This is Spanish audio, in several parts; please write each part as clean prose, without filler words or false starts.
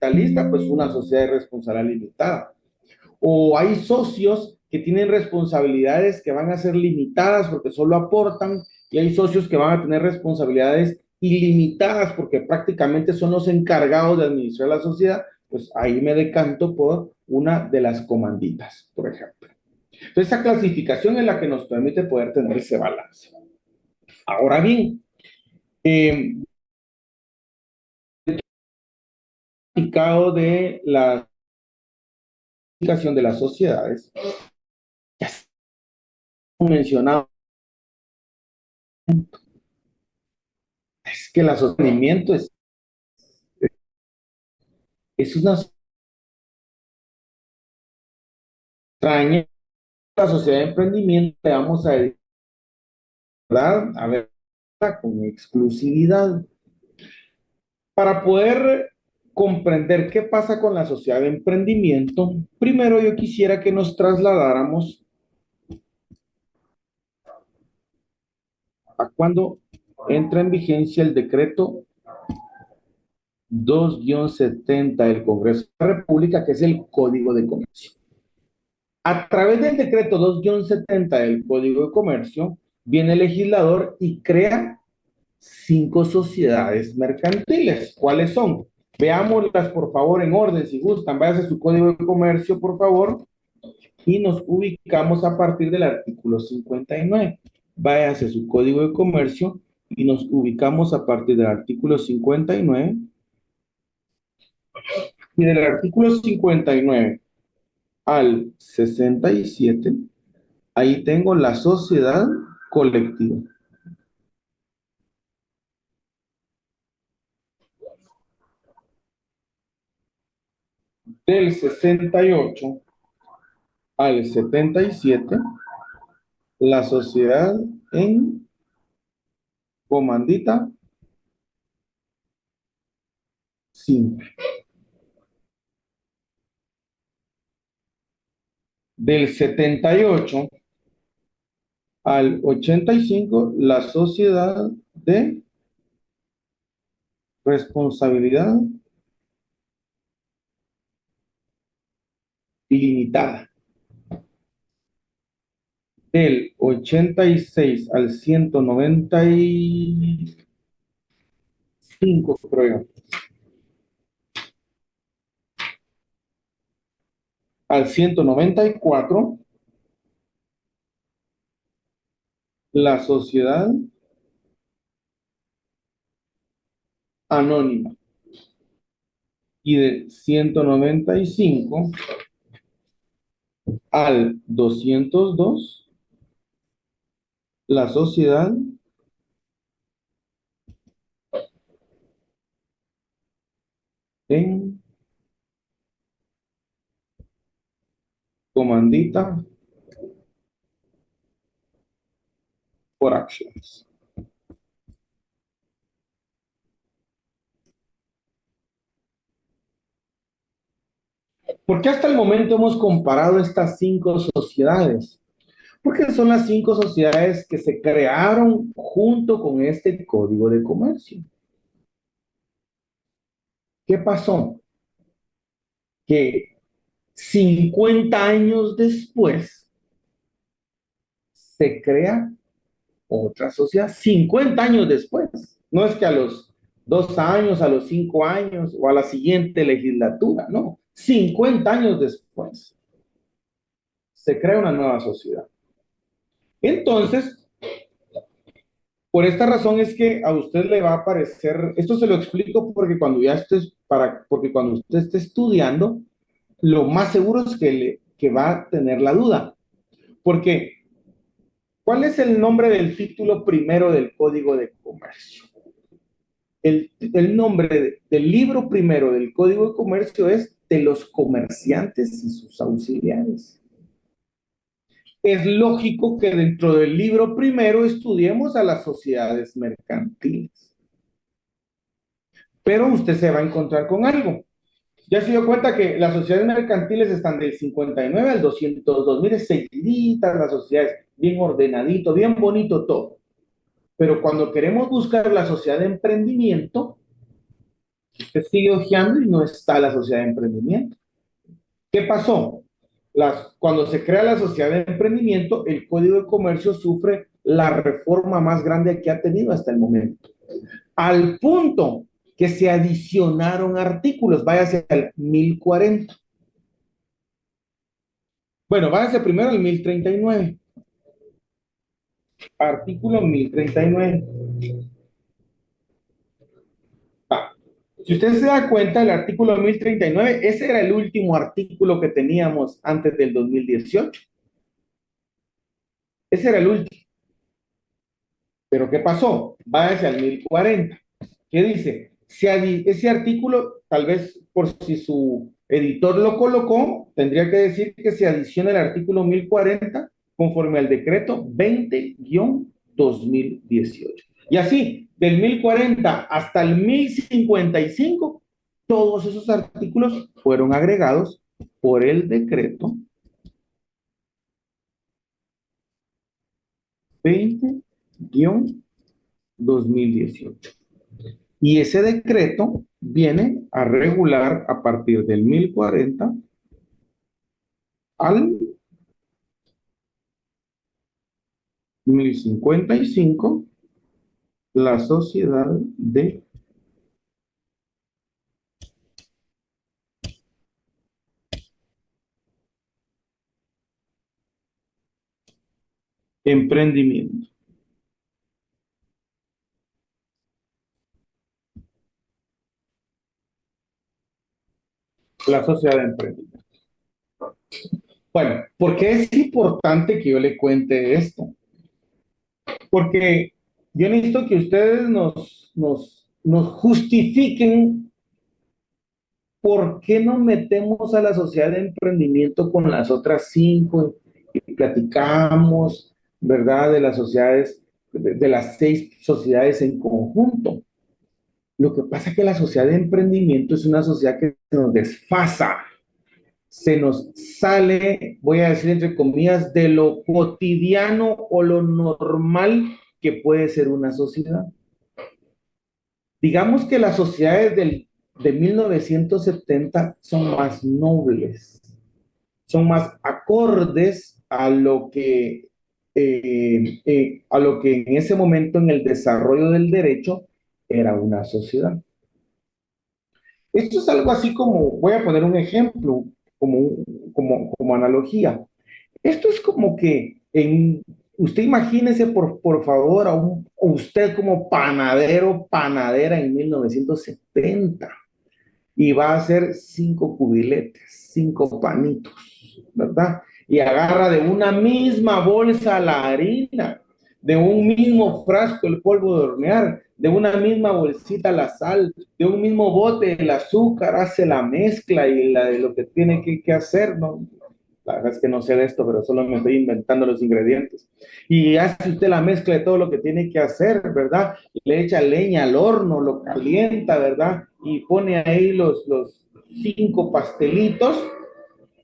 capitalista, pues una sociedad de responsabilidad limitada. O hay socios que tienen responsabilidades que van a ser limitadas porque solo aportan, y hay socios que van a tener responsabilidades ilimitadas porque prácticamente son los encargados de administrar la sociedad. Pues ahí me decanto por una de las comanditas, por ejemplo. Entonces, esa clasificación es la que nos permite poder tener ese balance. Ahora bien, de la clasificación de las sociedades, ya mencionado, es que el sostenimiento es una extraña. La sociedad de emprendimiento le vamos a decir, a ver, con exclusividad. Para poder comprender qué pasa con la sociedad de emprendimiento, primero yo quisiera que nos trasladáramos a cuando entra en vigencia el decreto 2-70 del Congreso de la República, que es el Código de Comercio. A través del decreto 2-70 del Código de Comercio, viene el legislador y crea 5 sociedades mercantiles. ¿Cuáles son? Veámoslas, por favor, en orden, si gustan. Váyase a su Código de Comercio, por favor, y nos ubicamos a partir del artículo 59. Váyase a su Código de Comercio y nos ubicamos a partir del artículo 59. Y del artículo 59 al 67, ahí tengo la sociedad colectiva. Del 68 al 77, la sociedad en comandita simple. Del 78 al 85, la sociedad de responsabilidad ilimitada. Del 86 al 195, creo, al 194, la sociedad anónima. Y de 195 al 202, la sociedad en comandita por acciones. ¿Por qué hasta el momento hemos comparado estas 5 sociedades? Porque son las 5 sociedades que se crearon junto con este Código de Comercio. ¿Qué pasó? Que 50 años después se crea otra sociedad. 50 años después. No es que a los 2 años, a los 5 años o a la siguiente legislatura, no. 50 años después se crea una nueva sociedad. Entonces, por esta razón es que a usted le va a aparecer, esto se lo explico porque cuando ya estés, porque cuando usted esté estudiando, lo más seguro es que va a tener la duda. Porque, ¿cuál es el nombre del título primero del Código de Comercio? El nombre del libro primero del Código de Comercio es de los comerciantes y sus auxiliares. Es lógico que dentro del libro primero estudiemos a las sociedades mercantiles. Pero usted se va a encontrar con algo. Ya se dio cuenta que las sociedades mercantiles están del 59 al 202. Mire, seguiditas las sociedades, bien ordenadito, bien bonito todo. Pero cuando queremos buscar la sociedad de emprendimiento, Usted sigue hojeando y no está la sociedad de emprendimiento. ¿Qué pasó? Cuando se crea la sociedad de emprendimiento, el Código de Comercio sufre la reforma más grande que ha tenido hasta el momento. Al punto que se adicionaron artículos, váyase al 1040. Bueno, váyase primero al 1039. Artículo 1039. Ah, si usted se da cuenta, el artículo 1039, ese era el último artículo que teníamos antes del 2018. Ese era el último. Pero ¿qué pasó? Váyase al 1040. ¿Qué dice? Ese artículo, tal vez por si su editor lo colocó, tendría que decir que se adiciona el artículo 1040 conforme al decreto 20-2018. Y así, del 1040 hasta el 1055, todos esos artículos fueron agregados por el decreto 20-2018. Y ese decreto viene a regular a partir del 1040 al 1055 la sociedad de emprendimiento. La sociedad de emprendimiento. Bueno, ¿por qué es importante que yo le cuente esto? Porque yo necesito que ustedes nos justifiquen por qué no metemos a la sociedad de emprendimiento con las otras cinco y platicamos, ¿verdad? De las sociedades, de las seis sociedades en conjunto. Lo que pasa es que la sociedad de emprendimiento es una sociedad que nos desfasa, se nos sale, voy a decir entre comillas, de lo cotidiano o lo normal que puede ser una sociedad. Digamos que las sociedades de 1970 son más nobles, son más acordes a lo que en ese momento en el desarrollo del derecho era una sociedad. Esto es algo así como, voy a poner un ejemplo, como analogía. Esto es como que usted imagínese por favor a usted como panadero, panadera en 1970 y va a hacer 5 cubiletes, 5 panitos, ¿verdad? Y agarra de una misma bolsa la harina, de un mismo frasco el polvo de hornear, de una misma bolsita la sal, de un mismo bote el azúcar, hace la mezcla y de lo que tiene que hacer, ¿no? La verdad es que no sé de esto, pero solo me estoy inventando los ingredientes. Y hace usted la mezcla de todo lo que tiene que hacer, ¿verdad? Le echa leña al horno, lo calienta, ¿verdad? Y pone ahí los 5 pastelitos,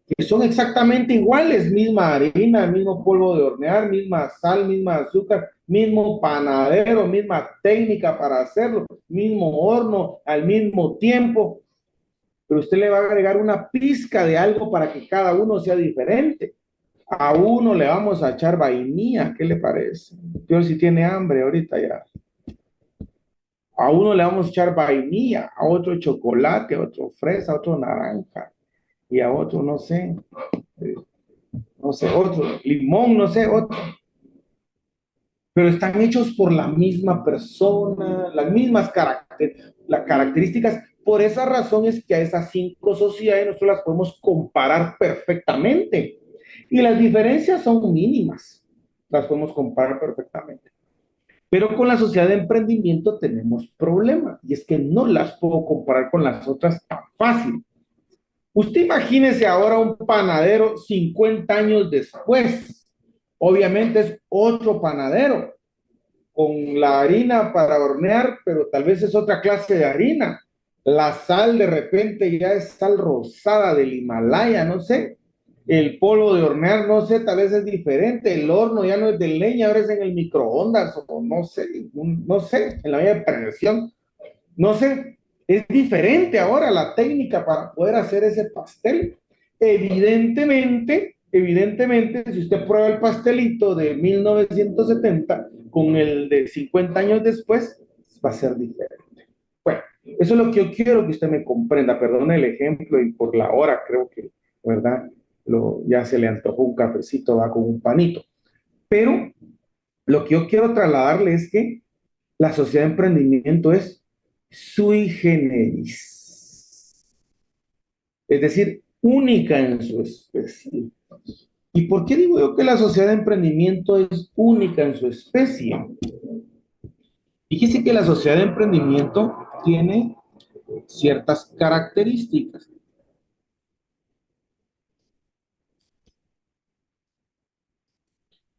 que son exactamente iguales, misma harina, mismo polvo de hornear, misma sal, misma azúcar, mismo panadero, misma técnica para hacerlo, mismo horno, al mismo tiempo, pero usted le va a agregar una pizca de algo para que cada uno sea diferente. A uno le vamos a echar vainilla, ¿qué le parece? Yo si tiene hambre ahorita ya. A uno le vamos a echar vainilla, a otro chocolate, a otro fresa, a otro naranja y a otro eh, no sé, otro limón, no sé, otro. Pero están hechos por la misma persona, las características. Por esa razón es que a esas 5 sociedades nosotros las podemos comparar perfectamente. Y las diferencias son mínimas. Las podemos comparar perfectamente. Pero con la sociedad de emprendimiento tenemos problemas. Y es que no las puedo comparar con las otras tan fácil. Usted imagínese ahora un panadero 50 años después. Obviamente es otro panadero con la harina para hornear, pero tal vez es otra clase de harina. La sal de repente ya es sal rosada del Himalaya, no sé. El polvo de hornear, no sé, tal vez es diferente. El horno ya no es de leña, ahora es en el microondas, o no sé, no sé, en la vía de presión, no sé. Es diferente ahora la técnica para poder hacer ese pastel. Evidentemente, si usted prueba el pastelito de 1970 con el de 50 años después, va a ser diferente. Bueno, eso es lo que yo quiero que usted me comprenda. Perdone el ejemplo y por la hora creo que, ¿verdad? Ya se le antojó un cafecito, va con un panito. Pero lo que yo quiero trasladarle es que la sociedad de emprendimiento es sui generis, es decir, única en su especie. ¿Y por qué digo yo que la sociedad de emprendimiento es única en su especie? Fíjese que la sociedad de emprendimiento tiene ciertas características.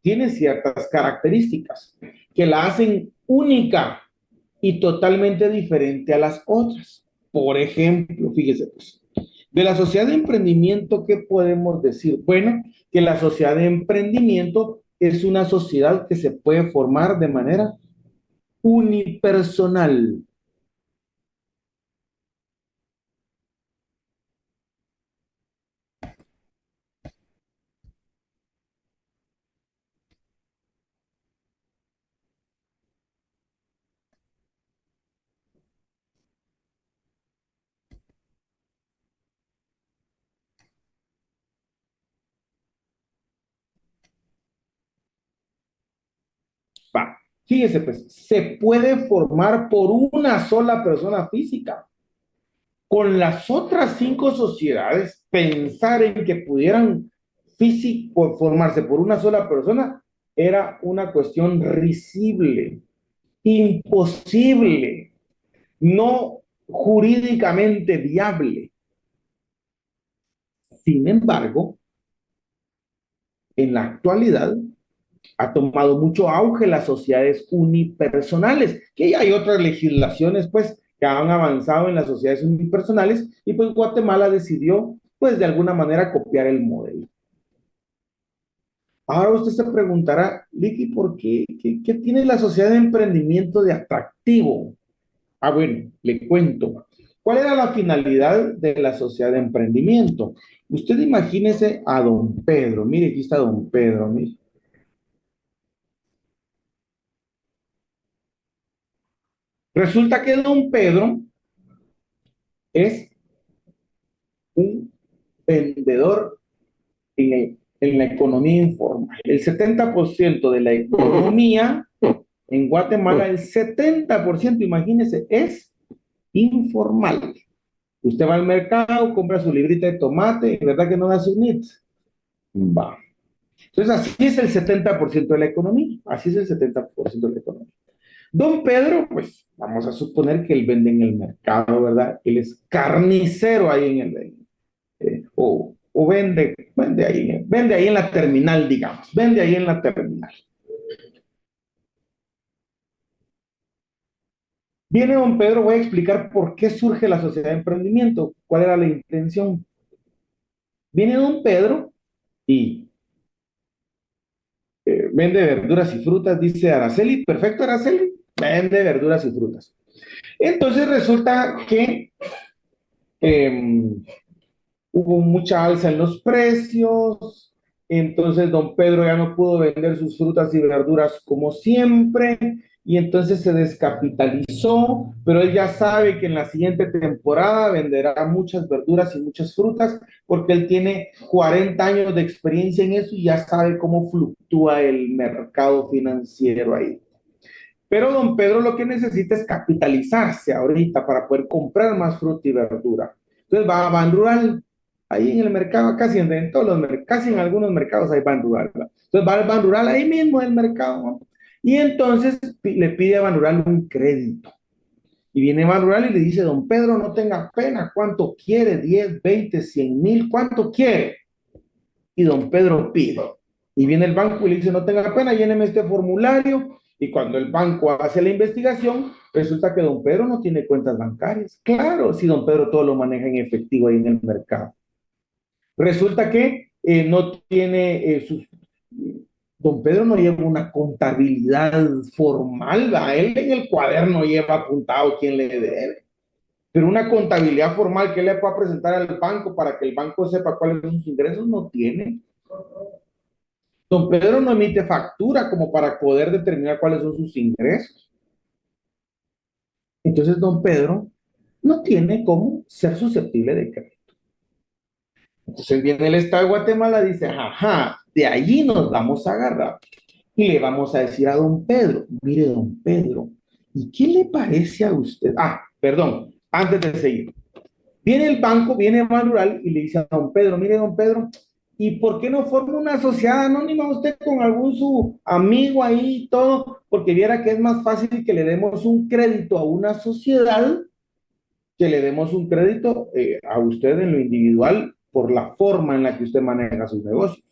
Tiene ciertas características que la hacen única y totalmente diferente a las otras. Por ejemplo, fíjese pues, de la sociedad de emprendimiento, ¿qué podemos decir? Bueno, que la sociedad de emprendimiento es una sociedad que se puede formar de manera unipersonal. Va, fíjese pues, se puede formar por una sola persona física. Con las otras cinco sociedades, pensar en que pudieran físico formarse por una sola persona era una cuestión risible, imposible, no jurídicamente viable. Sin embargo, en la actualidad ha tomado mucho auge las sociedades unipersonales, que ya hay otras legislaciones pues que han avanzado en las sociedades unipersonales y pues Guatemala decidió pues de alguna manera copiar el modelo. Ahora usted se preguntará, Licky, ¿por qué? ¿Qué tiene la sociedad de emprendimiento de atractivo? Ah, bueno, le cuento. ¿Cuál era la finalidad de la sociedad de emprendimiento? Usted imagínese a don Pedro. Mire, aquí está don Pedro. Mire. Resulta que don Pedro es un vendedor en la economía informal. El 70% de la economía en Guatemala, el 70%, imagínese, es informal. Usted va al mercado, compra su librita de tomate, ¿verdad que no da sus needs? Va. Entonces, así es el 70% de la economía. Así es el 70% de la economía. Don Pedro, pues vamos a suponer que él vende en el mercado, ¿verdad? Él es carnicero ahí en el, o vende ahí en la terminal, digamos, vende ahí en la terminal. Viene don Pedro, voy a explicar por qué surge la sociedad de emprendimiento, cuál era la intención. Viene don Pedro y vende verduras y frutas, dice Araceli, perfecto Araceli, vende verduras y frutas. Entonces resulta que eh, hubo mucha alza en los precios, entonces don Pedro ya no pudo vender sus frutas y verduras como siempre, y entonces se descapitalizó, pero él ya sabe que en la siguiente temporada venderá muchas verduras y muchas frutas, porque él tiene 40 años de experiencia en eso y ya sabe cómo fluctúa el mercado financiero ahí. Pero don Pedro lo que necesita es capitalizarse ahorita para poder comprar más fruta y verdura. Entonces va a Ban Rural, ahí en el mercado, en todos los mercados, casi en algunos mercados hay Ban Rural. ¿Verdad? Entonces va al Ban Rural ahí mismo en el mercado, ¿no? Y entonces le pide a Ban Rural un crédito. Y viene Ban Rural y le dice, don Pedro, no tenga pena, ¿cuánto quiere? 10, 20, 100,000, ¿cuánto quiere? Y don Pedro pide. Y viene el banco y le dice, no tenga pena, lléneme este formulario. Y cuando el banco hace la investigación, resulta que don Pedro no tiene cuentas bancarias. Claro, si don Pedro todo lo maneja en efectivo ahí en el mercado. Resulta que no tiene don Pedro no lleva una contabilidad formal, a él en el cuaderno lleva apuntado quién le debe. Pero una contabilidad formal que le pueda presentar al banco para que el banco sepa cuáles son sus ingresos, no tiene. Don Pedro no emite factura como para poder determinar cuáles son sus ingresos. Entonces, don Pedro no tiene cómo ser susceptible de crédito. Entonces viene el Estado de Guatemala y dice, ajá, de allí nos vamos a agarrar. Y le vamos a decir a don Pedro, mire don Pedro, ¿y qué le parece a usted? Ah, perdón, antes de seguir. Viene el banco, viene Manuel y le dice a don Pedro, mire don Pedro, ¿y por qué no forma una sociedad anónima usted con algún su amigo ahí y todo? Porque viera que es más fácil que le demos un crédito a una sociedad que le demos un crédito a usted en lo individual por la forma en la que usted maneja sus negocios.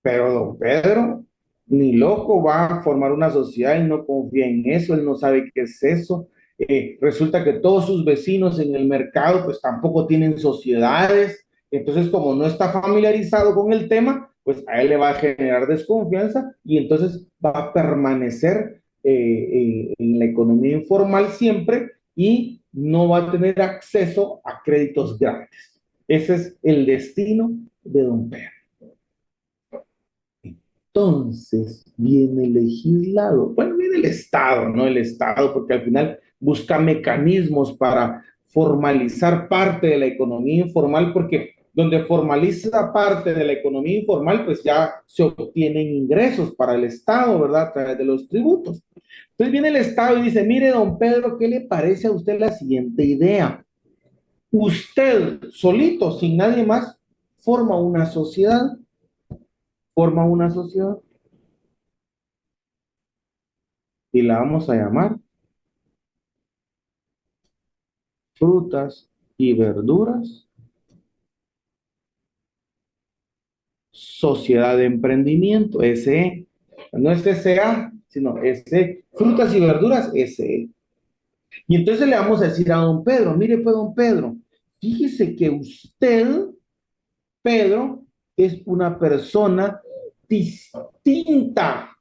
Pero don Pedro, ni loco va a formar una sociedad, él no confía en eso, él no sabe qué es eso. Resulta que todos sus vecinos en el mercado pues tampoco tienen sociedades, entonces como no está familiarizado con el tema, pues a él le va a generar desconfianza y entonces va a permanecer en la economía informal siempre y no va a tener acceso a créditos grandes. Ese es el destino de don Pedro. Entonces viene el legislado, bueno, viene el Estado, ¿no? El Estado, porque al final busca mecanismos para formalizar parte de la economía informal, porque donde formaliza parte de la economía informal, pues ya se obtienen ingresos para el Estado, ¿verdad? A través de los tributos. Entonces viene el Estado y dice, mire, don Pedro, ¿qué le parece a usted la siguiente idea? Usted solito, sin nadie más, forma una sociedad y la vamos a llamar frutas y verduras, sociedad de emprendimiento, SE. No es SA, sino SE, frutas y verduras, SE. Y entonces le vamos a decir a don Pedro, mire pues don Pedro, fíjese que usted, Pedro, es una persona distinta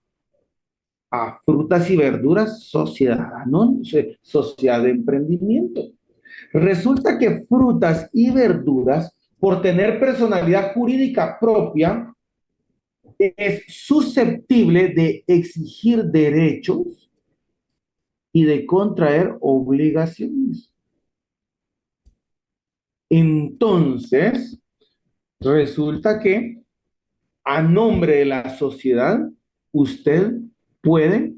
a frutas y verduras, sociedad, ¿no? Sociedad de emprendimiento. Resulta que frutas y verduras, por tener personalidad jurídica propia, es susceptible de exigir derechos y de contraer obligaciones. Entonces, resulta que a nombre de la sociedad, usted puede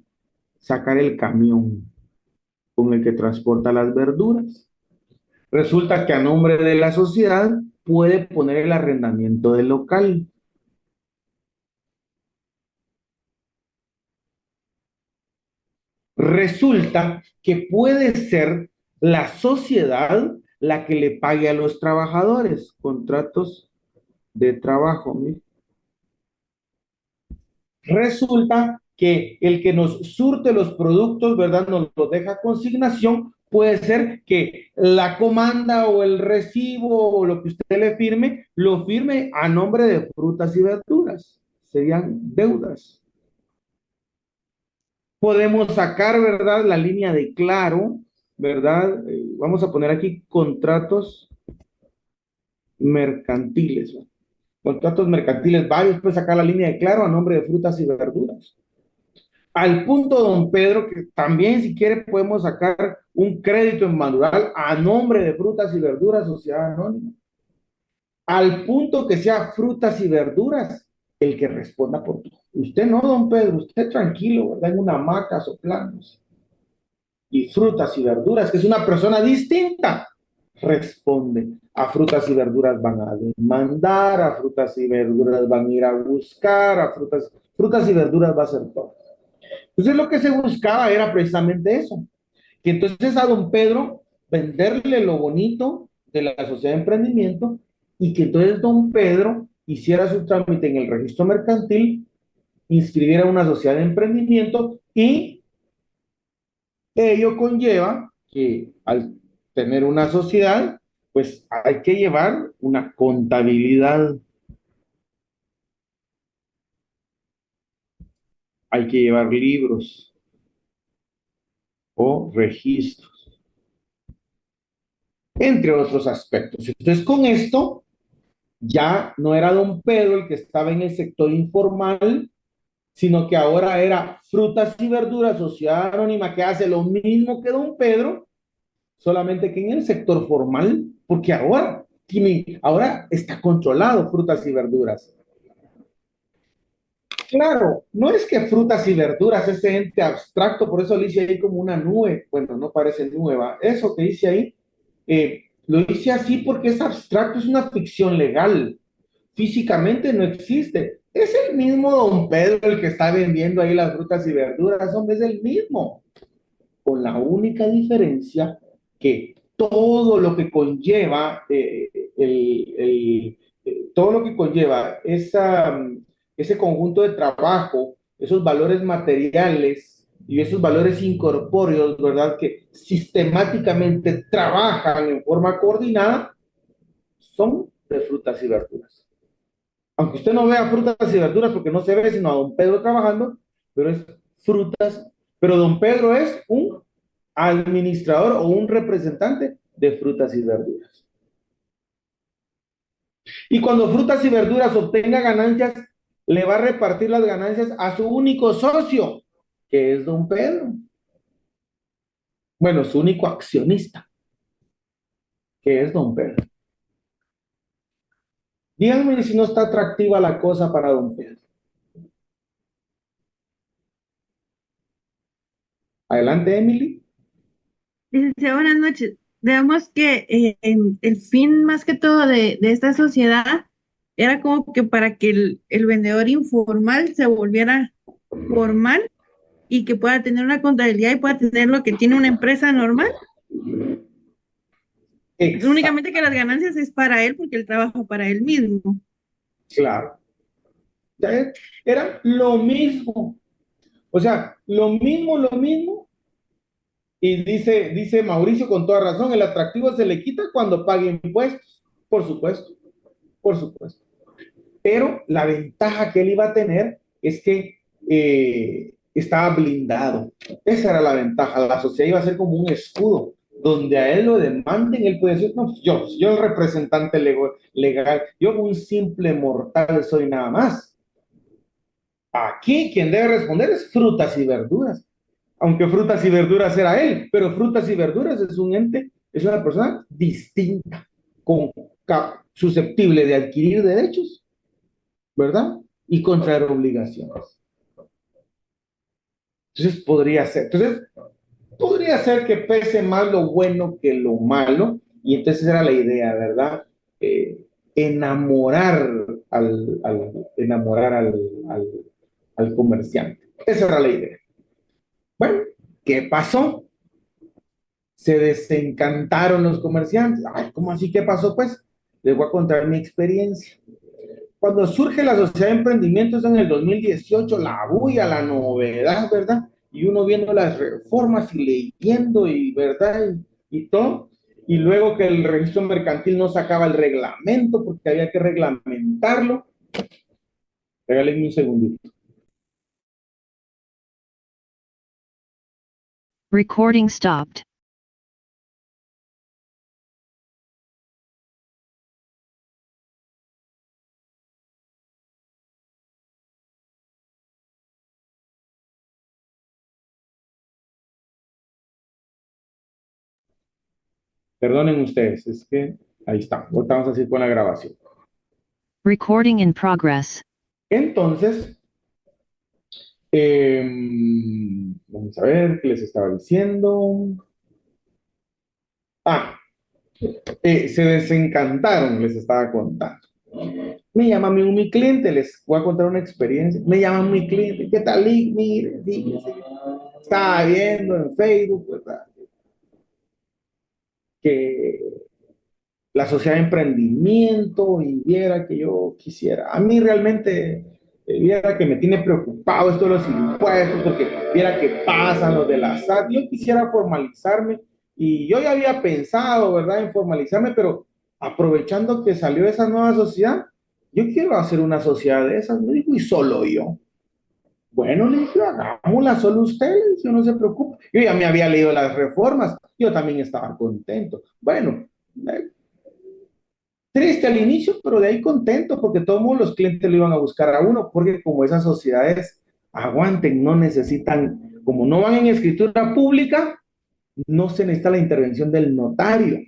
sacar el camión con el que transporta las verduras. Resulta que a nombre de la sociedad puede poner el arrendamiento del local. Resulta que puede ser la sociedad la que le pague a los trabajadores contratos de trabajo. Resulta que el que nos surte los productos, ¿verdad? Nos los deja a consignación. Puede ser que la comanda o el recibo o lo que usted le firme, lo firme a nombre de frutas y verduras. Serían deudas. Podemos sacar, ¿verdad? La línea de claro, ¿verdad? Vamos a poner aquí contratos mercantiles, ¿no? Contratos mercantiles varios, puede sacar la línea de claro a nombre de frutas y verduras. Al punto, don Pedro, que también si quiere podemos sacar un crédito en manual a nombre de frutas y verduras, sociedad anónima. Al punto que sea frutas y verduras el que responda por todo. Usted no, don Pedro, usted tranquilo, ¿verdad? En una hamaca soplando y frutas y verduras, que es una persona distinta, responde. A frutas y verduras van a demandar, a frutas y verduras van a ir a buscar, frutas y verduras va a ser todo. Entonces lo que se buscaba era precisamente eso, que entonces a don Pedro venderle lo bonito de la sociedad de emprendimiento y que entonces don Pedro hiciera su trámite en el registro mercantil, inscribiera una sociedad de emprendimiento y ello conlleva que al tener una sociedad, pues hay que llevar una contabilidad, hay que llevar libros o registros. entre otros aspectos. Entonces, con esto, ya no era don Pedro el que estaba en el sector informal, sino que ahora era Frutas y Verduras, sociedad anónima que hace lo mismo que don Pedro, solamente que en el sector formal, porque ahora está controlado Frutas y Verduras. Claro, no es que Frutas y Verduras, ese ente abstracto, por eso lo hice ahí como una nube. Bueno, no parece nueva. Eso que dice ahí, lo hice así porque es abstracto, es una ficción legal. Físicamente no existe. Es el mismo don Pedro el que está vendiendo ahí las frutas y verduras, hombre, es el mismo, con la única diferencia que todo lo que conlleva, todo lo que conlleva ese conjunto de trabajo, esos valores materiales y esos valores incorpóreos, ¿verdad? Que sistemáticamente trabajan en forma coordinada, son de frutas y verduras. Aunque usted no vea frutas y verduras porque no se ve sino a don Pedro trabajando, pero es frutas, pero don Pedro es un administrador o un representante de frutas y verduras. Y cuando frutas y verduras obtenga ganancias, le va a repartir las ganancias a su único socio, que es don Pedro. Bueno, su único accionista, que es don Pedro. Díganme si no está atractiva la cosa para don Pedro. Adelante, Emily. Licenciado, buenas noches. Veamos que el fin más que todo de esta sociedad era como que para que el vendedor informal se volviera formal y que pueda tener una contabilidad y pueda tener lo que tiene una empresa normal. Exacto, Únicamente que las ganancias es para él porque él trabaja para él mismo. claro. Era lo mismo. O sea, lo mismo. Y dice Mauricio con toda razón, el atractivo se le quita cuando pague impuestos. Por supuesto, por supuesto. Pero la ventaja que él iba a tener es que estaba blindado. Esa era la ventaja. La sociedad iba a ser como un escudo. Donde a él lo demanden, él puede decir, no, yo el representante legal, yo un simple mortal soy nada más. Aquí quien debe responder es frutas y verduras. Aunque frutas y verduras era él, pero frutas y verduras es un ente, es una persona distinta, con, susceptible de adquirir derechos, ¿verdad? Y contraer obligaciones. Entonces podría ser que pese más lo bueno que lo malo, y entonces era la idea, ¿verdad? Eh, enamorar enamorar al comerciante. Esa era la idea. Bueno, ¿qué pasó? Se desencantaron los comerciantes. Ay, ¿cómo así? ¿Qué pasó? Pues les voy a contar mi experiencia. Cuando surge la sociedad de emprendimientos en el 2018, la bulla, la novedad, ¿verdad? Y uno viendo las reformas y leyendo y, ¿verdad? Y todo. Y luego que el registro mercantil no sacaba el reglamento porque había que reglamentarlo. Regálenme un segundito. Recording stopped. Perdonen ustedes, es que ahí está. Vamos así con la grabación. Recording in progress. Entonces, vamos a ver qué les estaba diciendo. Ah, se desencantaron, les estaba contando. Me llama mi cliente, les voy a contar una experiencia. Me llama mi cliente, ¿qué tal, Lick? Mire, fíjese, estaba viendo en Facebook, ¿verdad? Que la sociedad de emprendimiento y viera que yo quisiera. A mí realmente viera que me tiene preocupado esto de los impuestos, porque viera que pasan los de la SAT. Yo quisiera formalizarme y yo ya había pensado, ¿verdad?, en formalizarme, pero aprovechando que salió esa nueva sociedad, yo quiero hacer una sociedad de esas, me dijo, y solo yo. Bueno, le dije, hagámosla solo usted, le dije, no se preocupe. Yo ya me había leído las reformas, yo también estaba contento. Bueno, Eh, Triste al inicio, pero de ahí contento, porque todos los clientes lo iban a buscar a uno, porque como esas sociedades aguanten, no necesitan, como no van en escritura pública, no se necesita la intervención del notario.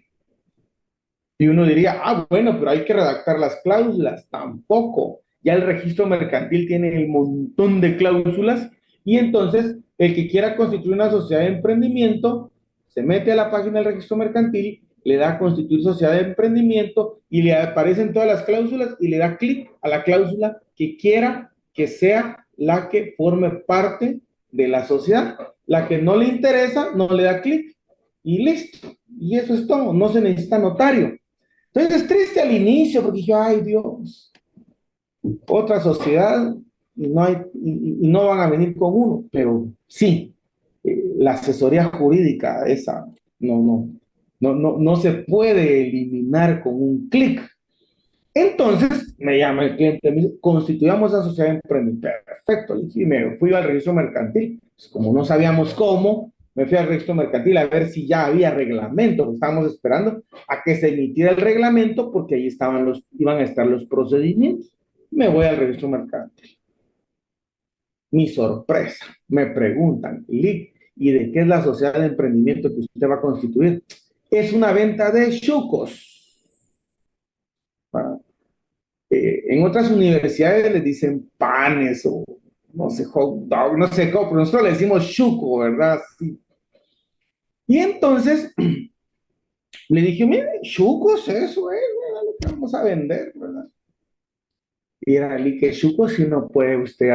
Y uno diría, ah, bueno, pero hay que redactar las cláusulas. Tampoco. Ya el registro mercantil tiene el montón de cláusulas y entonces el que quiera constituir una sociedad de emprendimiento se mete a la página del registro mercantil, le da a constituir sociedad de emprendimiento y le aparecen todas las cláusulas y le da clic a la cláusula que quiera que sea la que forme parte de la sociedad. La que no le interesa, no le da clic y listo. Y eso es todo, no se necesita notario. Entonces es triste al inicio porque dije, ay Dios, otra sociedad y no, y no van a venir con uno, pero sí, la asesoría jurídica, esa no se puede eliminar con un clic. Entonces me llama el cliente, me dice, constituyamos esa sociedad de emprendimiento. Perfecto, y me fui al registro mercantil. Pues, como no sabíamos cómo, me fui al registro mercantil a ver si ya había reglamento. Estábamos esperando a que se emitiera el reglamento porque ahí iban a estar los procedimientos. Me voy al registro mercantil. Mi sorpresa, me preguntan, Lick, ¿y de qué es la sociedad de emprendimiento que usted va a constituir? Es una venta de chucos. En otras universidades les dicen panes o no sé, hot dog, no sé cómo, pero nosotros le decimos chuco, ¿verdad? Sí. Y entonces le dije, mire, chucos, eso es, ¿verdad? Lo que vamos a vender, ¿verdad? Y era ali que chucos si no puede usted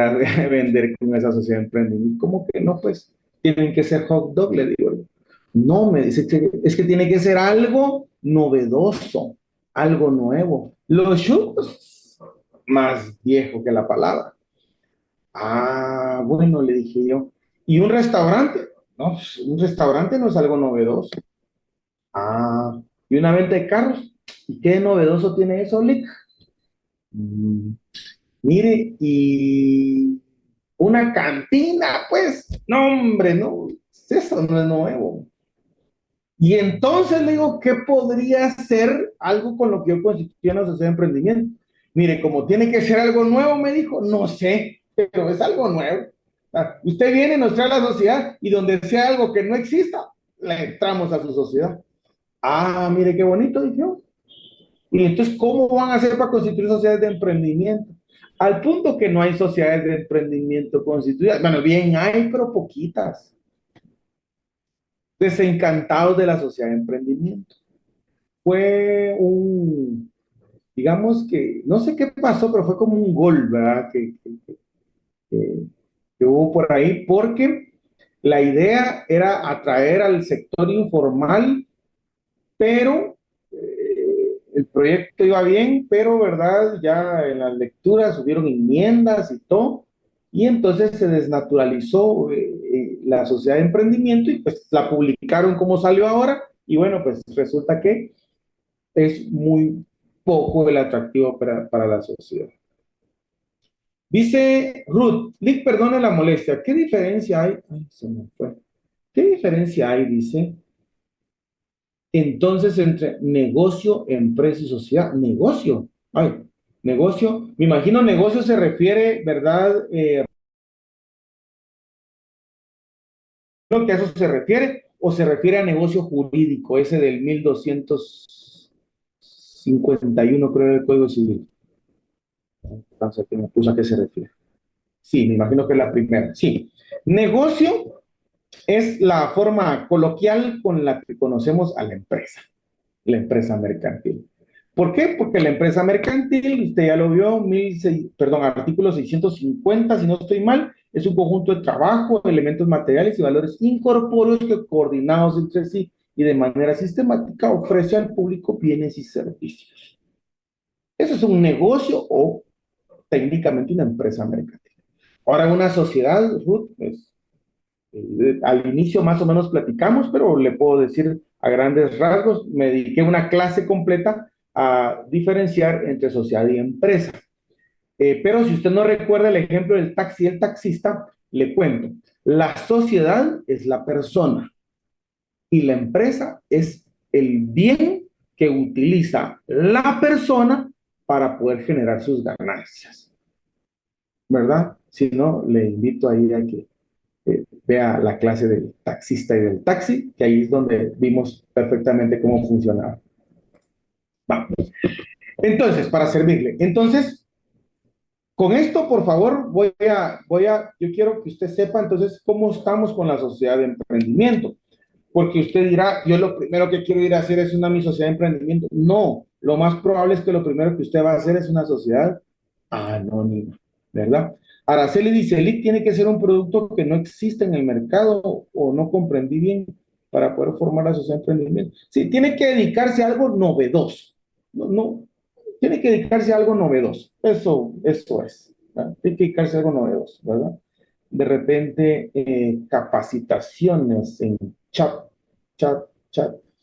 vender con esa sociedad de emprendimiento. ¿Cómo que no? Pues tienen que ser hot dog, le digo. No, me dice que es que tiene que ser algo novedoso, algo nuevo. Los chucos, más viejo que la palabra. Ah, bueno, le dije yo. ¿Y un restaurante? No, pues, un restaurante no es algo novedoso. Ah, ¿y una venta de carros? ¿Y qué novedoso tiene eso, Lick? Mm, mire, y una cantina, pues, no, hombre, no, eso no es nuevo. Y entonces le digo, ¿qué podría ser algo con lo que yo constituyo una sociedad de emprendimiento? Mire, como tiene que ser algo nuevo, me dijo, no sé, pero es algo nuevo. Usted viene, nos trae a la sociedad y donde sea algo que no exista, le entramos a su sociedad. Ah, mire qué bonito, dije yo. Y entonces, ¿cómo van a hacer para constituir sociedades de emprendimiento? Al punto que no hay sociedades de emprendimiento constituidas. Bueno, bien hay, pero poquitas. Desencantados de la sociedad de emprendimiento. Fue digamos que, no sé qué pasó, pero fue como un gol, ¿verdad? Que, que hubo por ahí, porque la idea era atraer al sector informal, pero el proyecto iba bien, pero, ¿verdad? Ya en las lecturas hubieron enmiendas y todo, y entonces se desnaturalizó la sociedad de emprendimiento y pues la publicaron como salió ahora, y bueno, pues resulta que es muy poco el atractivo para la sociedad. Dice Ruth, Lick, perdone la molestia, ¿qué diferencia hay? Ay, se me fue. ¿Qué diferencia hay, dice, entonces entre negocio, empresa y sociedad? Negocio. Ay, negocio. Me imagino negocio se refiere, ¿verdad? Creo que a eso se refiere o se refiere a negocio jurídico, ese del 1251, creo, del Código Civil. Entonces, que me puso a qué se refiere. Sí, me imagino que es la primera. Sí. Negocio es la forma coloquial con la que conocemos a la empresa mercantil. ¿Por qué? Porque la empresa mercantil, usted ya lo vio, artículo 650, si no estoy mal, es un conjunto de trabajo, elementos materiales y valores incorpóreos que coordinados entre sí y de manera sistemática ofrece al público bienes y servicios. Eso es un negocio o técnicamente una empresa mercantil. Ahora, una sociedad, Ruth, al inicio más o menos platicamos, pero le puedo decir a grandes rasgos, me dediqué una clase completa a diferenciar entre sociedad y empresa. Pero si usted no recuerda el ejemplo del taxi y el taxista, le cuento. La sociedad es la persona y la empresa es el bien que utiliza la persona para poder generar sus ganancias, ¿verdad? Si no, le invito ahí a que vea la clase del taxista y del taxi, que ahí es donde vimos perfectamente cómo funcionaba. Vamos. Entonces, para servirle. Entonces, con esto, por favor, yo quiero que usted sepa entonces cómo estamos con la sociedad de emprendimiento. Porque usted dirá, yo lo primero que quiero ir a hacer es mi sociedad de emprendimiento. No, lo más probable es que lo primero que usted va a hacer es una sociedad anónima, ¿verdad? Araceli dice, el LIC tiene que ser un producto que no existe en el mercado o no comprendí bien para poder formar la sociedad de emprendimiento. Sí, tiene que dedicarse a algo novedoso. No, no, tiene que dedicarse a algo novedoso. Eso es, ¿verdad? Tiene que dedicarse a algo novedoso, ¿verdad? De repente, capacitaciones en chat, chat,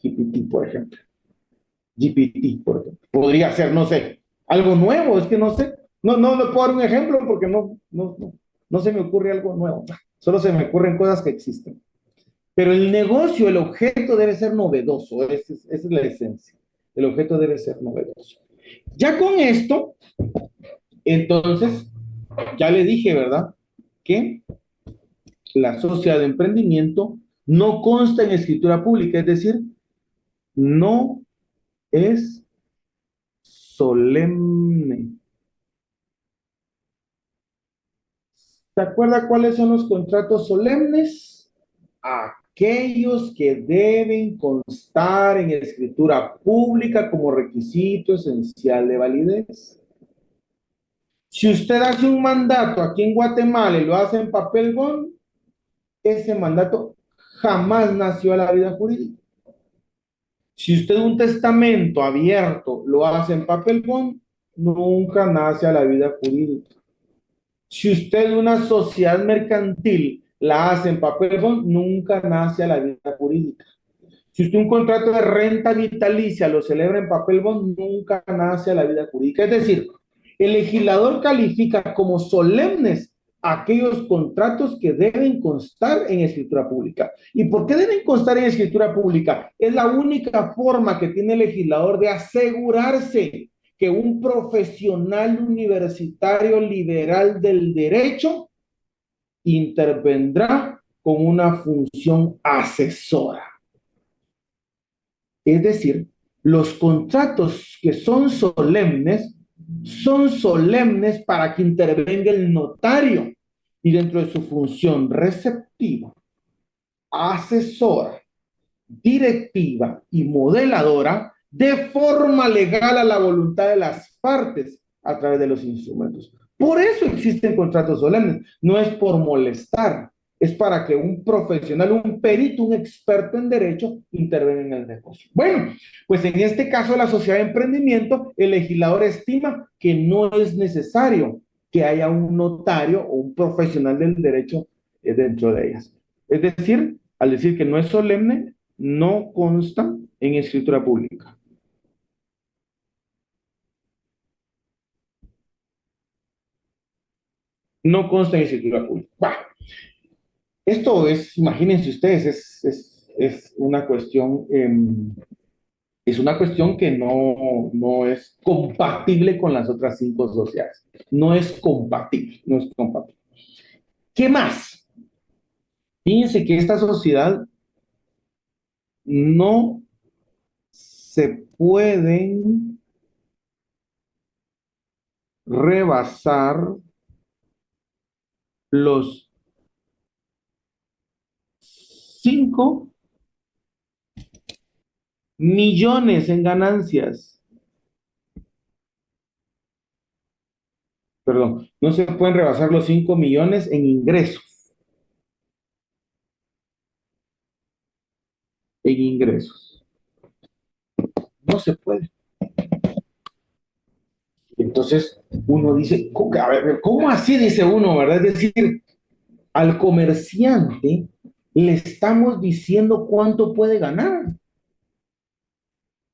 GPT, por ejemplo. GPT, por ejemplo. Podría ser, no sé, algo nuevo, es que no sé. No le puedo dar un ejemplo porque no se me ocurre algo nuevo. Solo se me ocurren cosas que existen. Pero el negocio, el objeto debe ser novedoso. Esa es la esencia. El objeto debe ser novedoso. Ya con esto, entonces, ya le dije, ¿verdad? Que la sociedad de emprendimiento no consta en escritura pública, es decir, no es solemne. ¿Se acuerda cuáles son los contratos solemnes? Aquellos que deben constar en escritura pública como requisito esencial de validez. Si usted hace un mandato aquí en Guatemala y lo hace en papel bond, ese mandato jamás nació a la vida jurídica. Si usted un testamento abierto lo hace en papel bond, nunca nace a la vida jurídica. Si usted una sociedad mercantil la hace en papel bond, nunca nace a la vida jurídica. Si usted un contrato de renta vitalicia lo celebra en papel bond, nunca nace a la vida jurídica. Es decir, el legislador califica como solemnes aquellos contratos que deben constar en escritura pública. ¿Y por qué deben constar en escritura pública? Es la única forma que tiene el legislador de asegurarse que un profesional universitario liberal del derecho intervendrá con una función asesora. Es decir, los contratos que son solemnes para que intervenga el notario y dentro de su función receptiva, asesora, directiva y modeladora, de forma legal a la voluntad de las partes a través de los instrumentos. Por eso existen contratos solemnes, no es por molestar, es para que un profesional, un perito, un experto en derecho intervenga en el negocio. Bueno, pues en este caso la sociedad de emprendimiento, el legislador estima que no es necesario que haya un notario o un profesional del derecho dentro de ellas. Es decir, al decir que no es solemne, no consta en escritura pública. No consta en escritura pública. Bah, esto es, imagínense ustedes, es una cuestión, es una cuestión que no es compatible con las otras 5 sociedades. No es compatible, no es compatible. ¿Qué más? Fíjense que esta sociedad no se pueden rebasar los 5 millones en ganancias. Perdón, no se pueden rebasar los 5 millones en ingresos. En ingresos. No se puede. Entonces, uno dice, a ver, ¿cómo así? Dice uno, ¿verdad? Es decir, al comerciante le estamos diciendo cuánto puede ganar.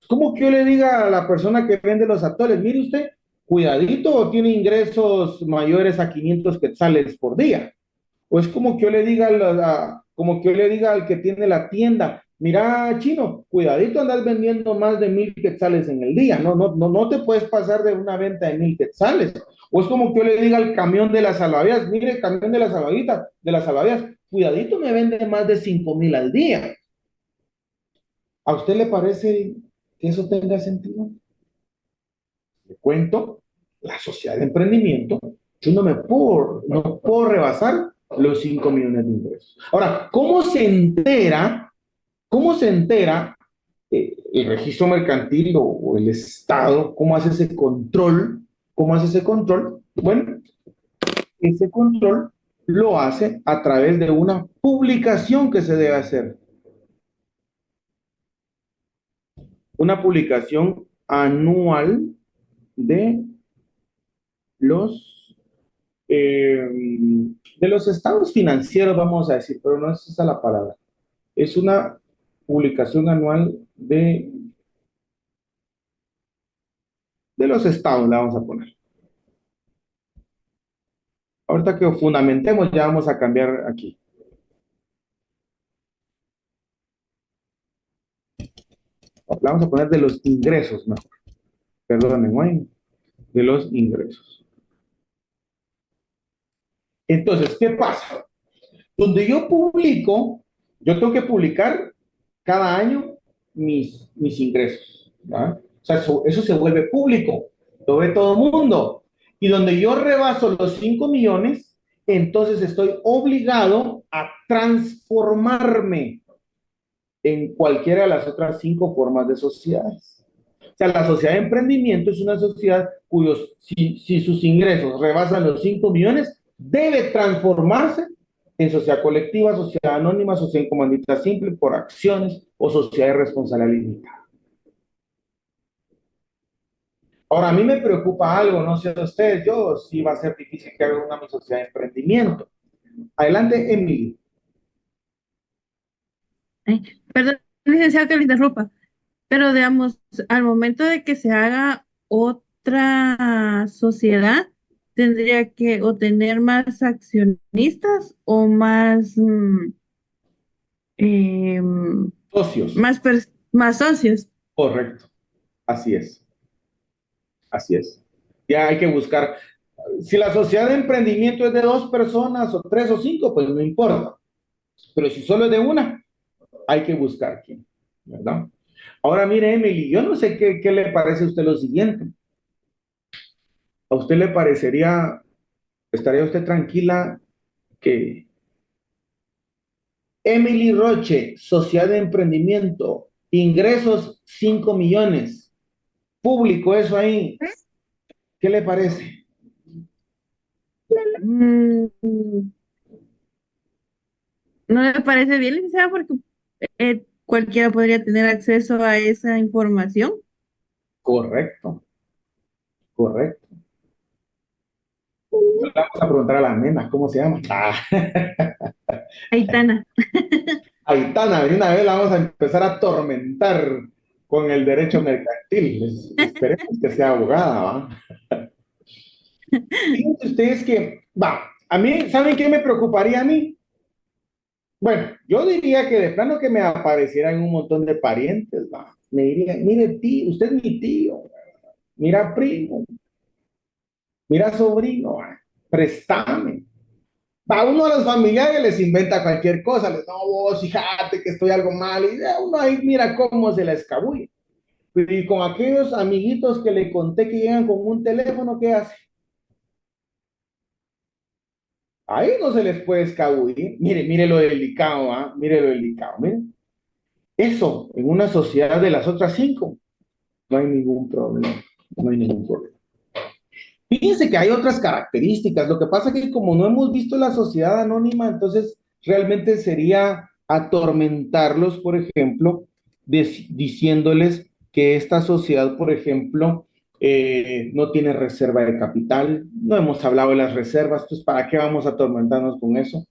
¿Cómo que yo le diga a la persona que vende los atoles, mire usted, cuidadito, tiene ingresos mayores a 500 quetzales por día? O es como que yo le diga como que yo le diga al que tiene la tienda, mira, Chino, cuidadito andar vendiendo más de 1,000 quetzales en el día, no te puedes pasar de una venta de 1,000 quetzales. O es como que yo le diga al camión de las salvavidas, mire, el camión de las salvavidas, cuidadito me vende más de 5,000 al día. ¿A usted le parece que eso tenga sentido? Le cuento, la sociedad de emprendimiento, yo no puedo rebasar los 5 millones de ingresos. Ahora, ¿cómo se entera? ¿Cómo se entera el registro mercantil o el Estado? ¿Cómo hace ese control? ¿Cómo hace ese control? Bueno, ese control lo hace a través de una publicación que se debe hacer. Una publicación anual de los, eh, de los estados financieros, vamos a decir, pero no es esa la palabra. Es una publicación anual de los estados, la vamos a poner. Ahorita que fundamentemos, ya vamos a cambiar aquí. La vamos a poner de los ingresos, mejor. Perdonen, ¿no? De los ingresos. Entonces, ¿qué pasa? Donde yo publico, yo tengo que publicar cada año mis ingresos, ¿verdad? O sea, eso se vuelve público, lo ve todo el mundo. Y donde yo rebaso los 5 millones, entonces estoy obligado a transformarme en cualquiera de las otras 5 formas de sociedades. O sea, la sociedad de emprendimiento es una sociedad cuyos, si sus ingresos rebasan los 5 millones, debe transformarse en sociedad colectiva, sociedad anónima, sociedad en comandita simple, por acciones o sociedad de responsabilidad limitada. Ahora, a mí me preocupa algo, no sé de ustedes, yo sí va a ser difícil que haga una mi sociedad de emprendimiento. Adelante, Emily. Ay, perdón, licenciado, que le interrumpa, pero digamos, al momento de que se haga otra sociedad, tendría que o tener más accionistas o más, Socios. más socios. Correcto. Así es. Así es. Ya hay que buscar. Si la sociedad de emprendimiento es de 2 personas o 3 o 5, pues no importa. Pero si solo es de una, hay que buscar quién, ¿verdad? Ahora mire, Emily, yo no sé qué le parece a usted lo siguiente. ¿A usted le parecería, estaría usted tranquila que Emily Roche, sociedad de emprendimiento, ingresos 5 millones, público eso ahí, ¿qué le parece? Mm, no me parece bien, licenciado, porque cualquiera podría tener acceso a esa información. Correcto, correcto. Le vamos a preguntar a la nena, ¿cómo se llama? Aitana. Aitana, de una vez la vamos a empezar a atormentar con el derecho mercantil. Esperemos que sea abogada, ¿va? Fíjense ustedes que, va, a mí, ¿saben qué me preocuparía a mí? Bueno, yo diría que de plano que me aparecieran un montón de parientes, va. Me dirían, mire, tío, usted es mi tío, mira, primo, mira, sobrino, va, préstame. Va, uno a los familiares les inventa cualquier cosa, les no, vos, fíjate que estoy algo mal, y uno ahí mira cómo se la escabulle. Y con aquellos amiguitos que le conté que llegan con un teléfono, ¿qué hace? Ahí no se les puede escabullir. Mire lo delicado, ¿ah? Mire lo delicado, mire. Eso, en una sociedad de las otras 5, no hay ningún problema. No hay ningún problema. Fíjense que hay otras características. Lo que pasa es que como no hemos visto la sociedad anónima, entonces realmente sería atormentarlos, por ejemplo, diciéndoles que esta sociedad, por ejemplo, no tiene reserva de capital. No hemos hablado de las reservas, entonces ¿para qué vamos a atormentarnos con eso?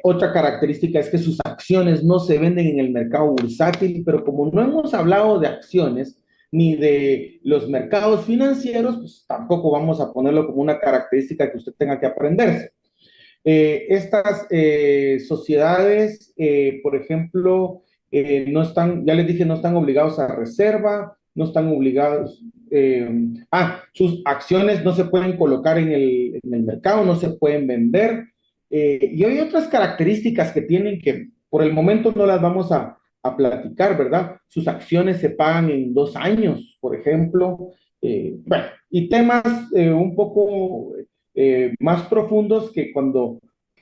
Otra característica es que sus acciones no se venden en el mercado bursátil, pero como no hemos hablado de acciones ni de los mercados financieros, pues tampoco vamos a ponerlo como una característica que usted tenga que aprenderse. Estas sociedades, por ejemplo, no están, ya les dije, no están obligados a reserva, no están obligados, sus acciones no se pueden colocar en el mercado, no se pueden vender, y hay otras características que tienen que por el momento no las vamos a platicar, ¿verdad? Sus acciones se pagan en 2 años, por ejemplo, bueno, y temas un poco más profundos que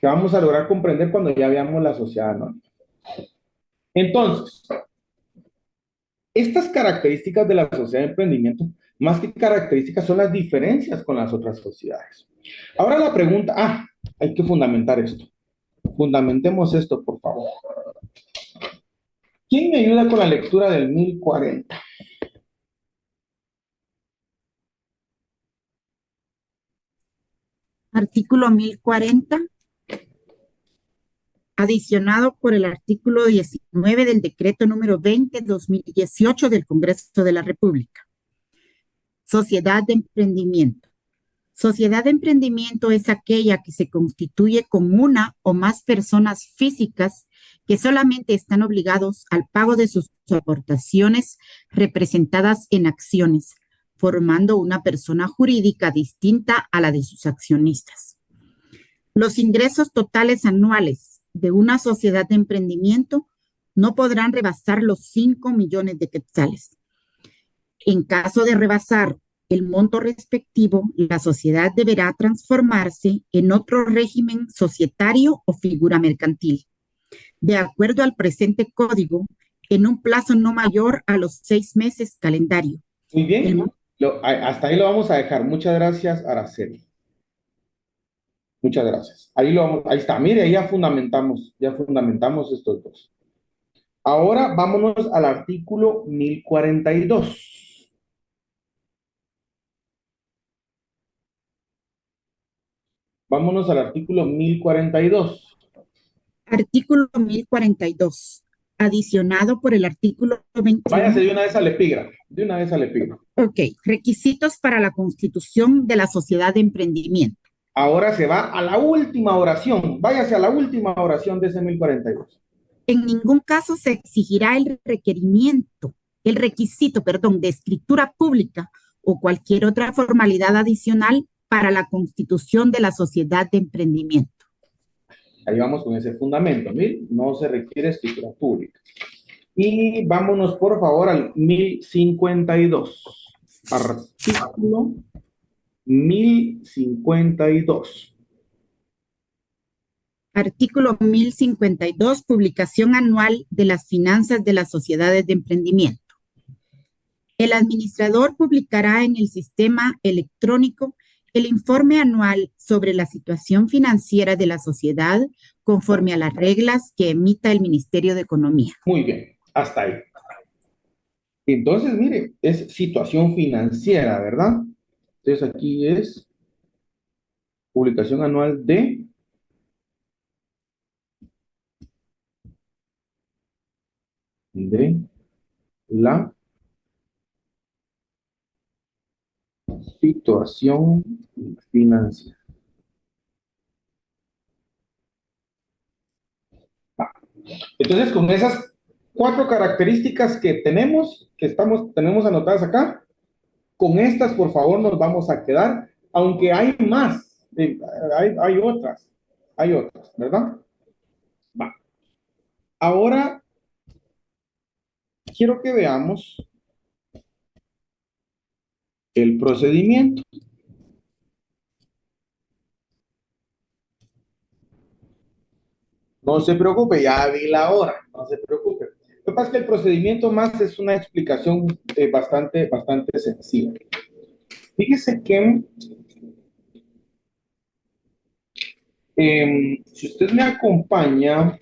vamos a lograr comprender cuando ya veamos la sociedad anónima. Entonces, estas características de la sociedad de emprendimiento, más que características, son las diferencias con las otras sociedades. Ahora la pregunta, hay que fundamentar esto. Fundamentemos esto, por favor. ¿Quién me ayuda con la lectura del 1040? Artículo 1040, adicionado por el artículo 19 del decreto número 20/2018 del Congreso de la República. Sociedad de emprendimiento. Sociedad de emprendimiento es aquella que se constituye con una o más personas físicas que solamente están obligados al pago de sus aportaciones representadas en acciones, formando una persona jurídica distinta a la de sus accionistas. Los ingresos totales anuales de una sociedad de emprendimiento no podrán rebasar los 5 millones de quetzales. En caso de rebasar el monto respectivo, la sociedad deberá transformarse en otro régimen societario o figura mercantil, de acuerdo al presente código, en un plazo no mayor a los 6 meses calendario. Muy bien, hasta ahí lo vamos a dejar. Muchas gracias, Araceli. Muchas gracias. Ahí está, mire, ya fundamentamos estos dos. Ahora vámonos al artículo 1042. Vámonos al artículo 1042. Artículo 1042, adicionado por el artículo 21. Váyase de una vez al epígrafe, Ok, requisitos para la constitución de la sociedad de emprendimiento. Ahora se va a la última oración. Váyase a la última oración de ese 1042. En ningún caso se exigirá el requisito, de escritura pública o cualquier otra formalidad adicional para la constitución de la sociedad de emprendimiento. Ahí vamos con ese fundamento. Mire, no se requiere escritura pública. Y vámonos, por favor, al 1052. Artículo 1052. Artículo 1052, publicación anual de las finanzas de las sociedades de emprendimiento. El administrador publicará en el sistema electrónico el informe anual sobre la situación financiera de la sociedad conforme a las reglas que emita el Ministerio de Economía. Muy bien, hasta ahí. Entonces, mire, es situación financiera, ¿verdad? Entonces aquí es publicación anual de la situación financiera. Entonces, con esas 4 características que tenemos anotadas acá, con estas, por favor, nos vamos a quedar, aunque hay más, hay otras, ¿verdad? Va. Ahora, quiero que veamos el procedimiento. No se preocupe, ya vi la hora, no se preocupe. Lo que pasa es que el procedimiento más es una explicación bastante sencilla. Fíjese que si usted me acompaña,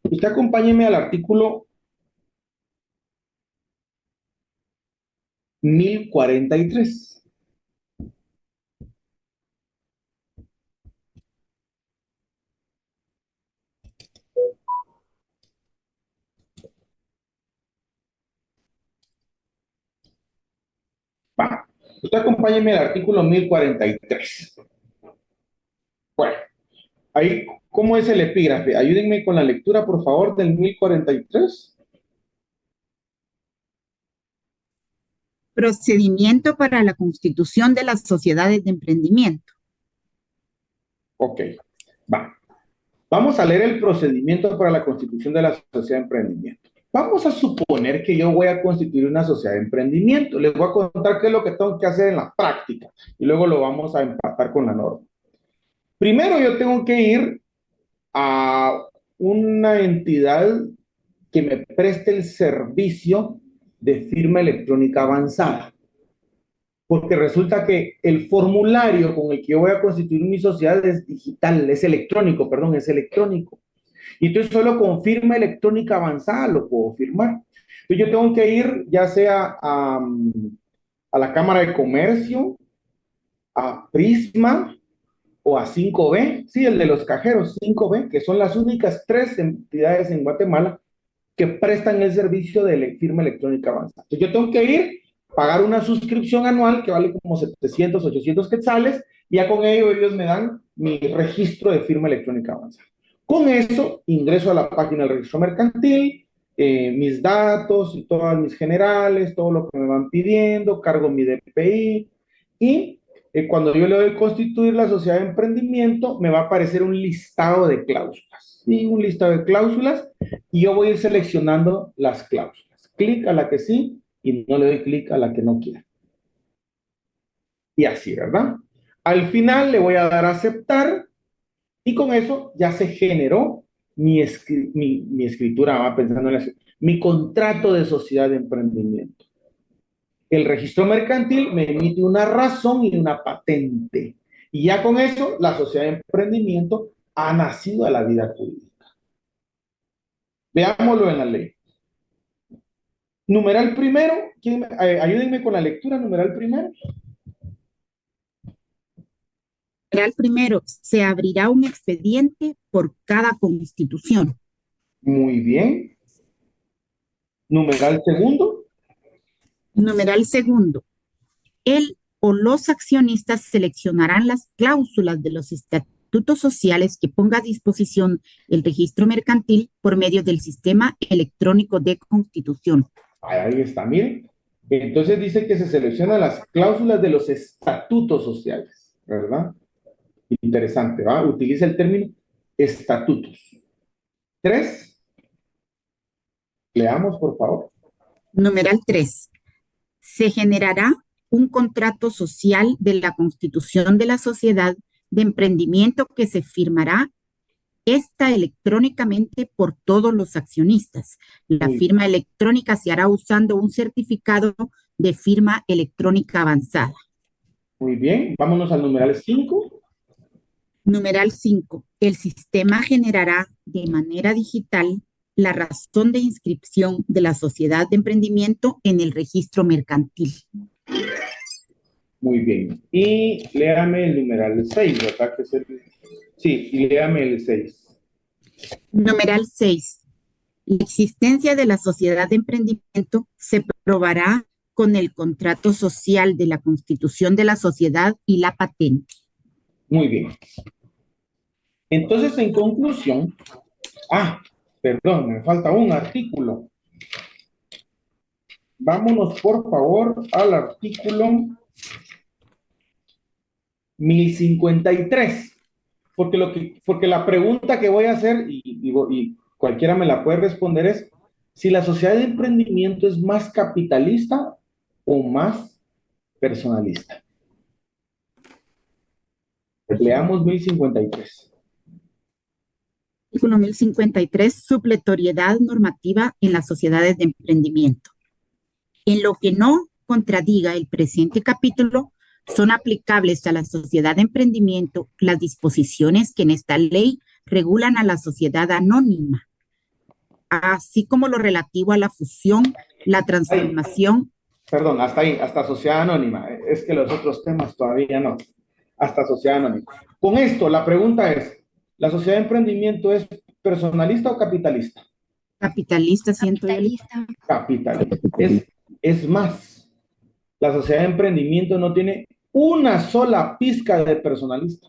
usted acompáñeme al artículo 1043. Usted acompáñeme al artículo 1043. Bueno, Ahí, ¿cómo es el epígrafe? Ayúdenme con la lectura, por favor, del 1043. Procedimiento para la constitución de las sociedades de emprendimiento. Ok, va. Vamos a leer el procedimiento para la constitución de la sociedad de emprendimiento. Vamos a suponer que yo voy a constituir una sociedad de emprendimiento. Les voy a contar qué es lo que tengo que hacer en la práctica y luego lo vamos a empatar con la norma. Primero yo tengo que ir a una entidad que me preste el servicio de firma electrónica avanzada. Porque resulta que el formulario con el que yo voy a constituir mi sociedad es digital, es electrónico, perdón, es electrónico. Y entonces solo con firma electrónica avanzada lo puedo firmar. Entonces yo tengo que ir ya sea a la Cámara de Comercio, a Prisma o a 5B, sí, el de los cajeros 5B, que son las únicas 3 entidades en Guatemala que prestan el servicio de firma electrónica avanzada. Entonces yo tengo que ir, pagar una suscripción anual que vale como 700, 800 quetzales, y ya con ello ellos me dan mi registro de firma electrónica avanzada. Con eso ingreso a la página del registro mercantil, mis datos y todas mis generales, todo lo que me van pidiendo, cargo mi DPI y cuando yo le doy constituir la sociedad de emprendimiento, me va a aparecer un listado de cláusulas. ¿Sí? Un listado de cláusulas y yo voy a ir seleccionando las cláusulas. Clic a la que sí y no le doy clic a la que no quiera. Y así, ¿verdad? Al final le voy a dar a aceptar y con eso ya se generó mi escritura, va pensando en mi contrato de sociedad de emprendimiento. El registro mercantil me emite una razón y una patente. Y ya con eso, la sociedad de emprendimiento ha nacido a la vida jurídica. Veámoslo en la ley. Numeral primero, ayúdenme con la lectura, numeral primero. Numeral primero, se abrirá un expediente por cada constitución. Muy bien. Numeral segundo. Numeral segundo, el o los accionistas seleccionarán las cláusulas de los estatutos sociales que ponga a disposición el registro mercantil por medio del sistema electrónico de constitución. Ahí está, miren. Entonces dice que se seleccionan las cláusulas de los estatutos sociales, ¿verdad? Interesante, ¿va? Utiliza el término estatutos. 3. Leamos, por favor. Numeral 3. Se generará un contrato social de la constitución de la sociedad de emprendimiento que se firmará electrónicamente por todos los accionistas. La firma electrónica se hará usando un certificado de firma electrónica avanzada. Muy bien, vámonos al numeral 5. Numeral 5. El sistema generará de manera digital la razón de inscripción de la sociedad de emprendimiento en el registro mercantil. Muy bien. Y léame el numeral 6, ¿verdad? Sí, y léame el 6. Numeral 6. La existencia de la sociedad de emprendimiento se probará con el contrato social de la constitución de la sociedad y la patente. Muy bien. Entonces, en conclusión, perdón, me falta un artículo. Vámonos, por favor, al artículo 1053. Porque la pregunta que voy a hacer, y cualquiera me la puede responder, es si la sociedad de emprendimiento es más capitalista o más personalista. Leamos 1053. Artículo 1053, supletoriedad normativa en las sociedades de emprendimiento. En lo que no contradiga el presente capítulo, son aplicables a la sociedad de emprendimiento las disposiciones que en esta ley regulan a la sociedad anónima, así como lo relativo a la fusión, la transformación. Perdón, hasta ahí, hasta sociedad anónima. Es que los otros temas todavía no. Hasta sociedad anónima. Con esto, la pregunta es, ¿la sociedad de emprendimiento es personalista o capitalista? Capitalista, siento yo. Capitalista. Es más, la sociedad de emprendimiento no tiene una sola pizca de personalista.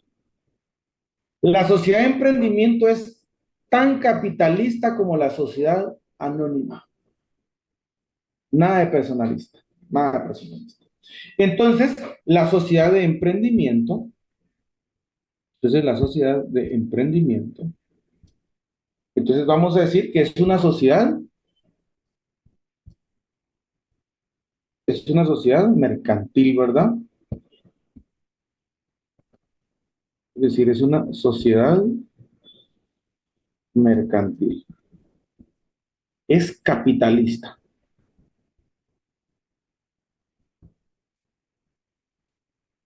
La sociedad de emprendimiento es tan capitalista como la sociedad anónima. Nada de personalista, nada de personalista. Entonces, la sociedad de emprendimiento, entonces vamos a decir que es una sociedad mercantil, ¿verdad? Es decir, es una sociedad mercantil. Es capitalista.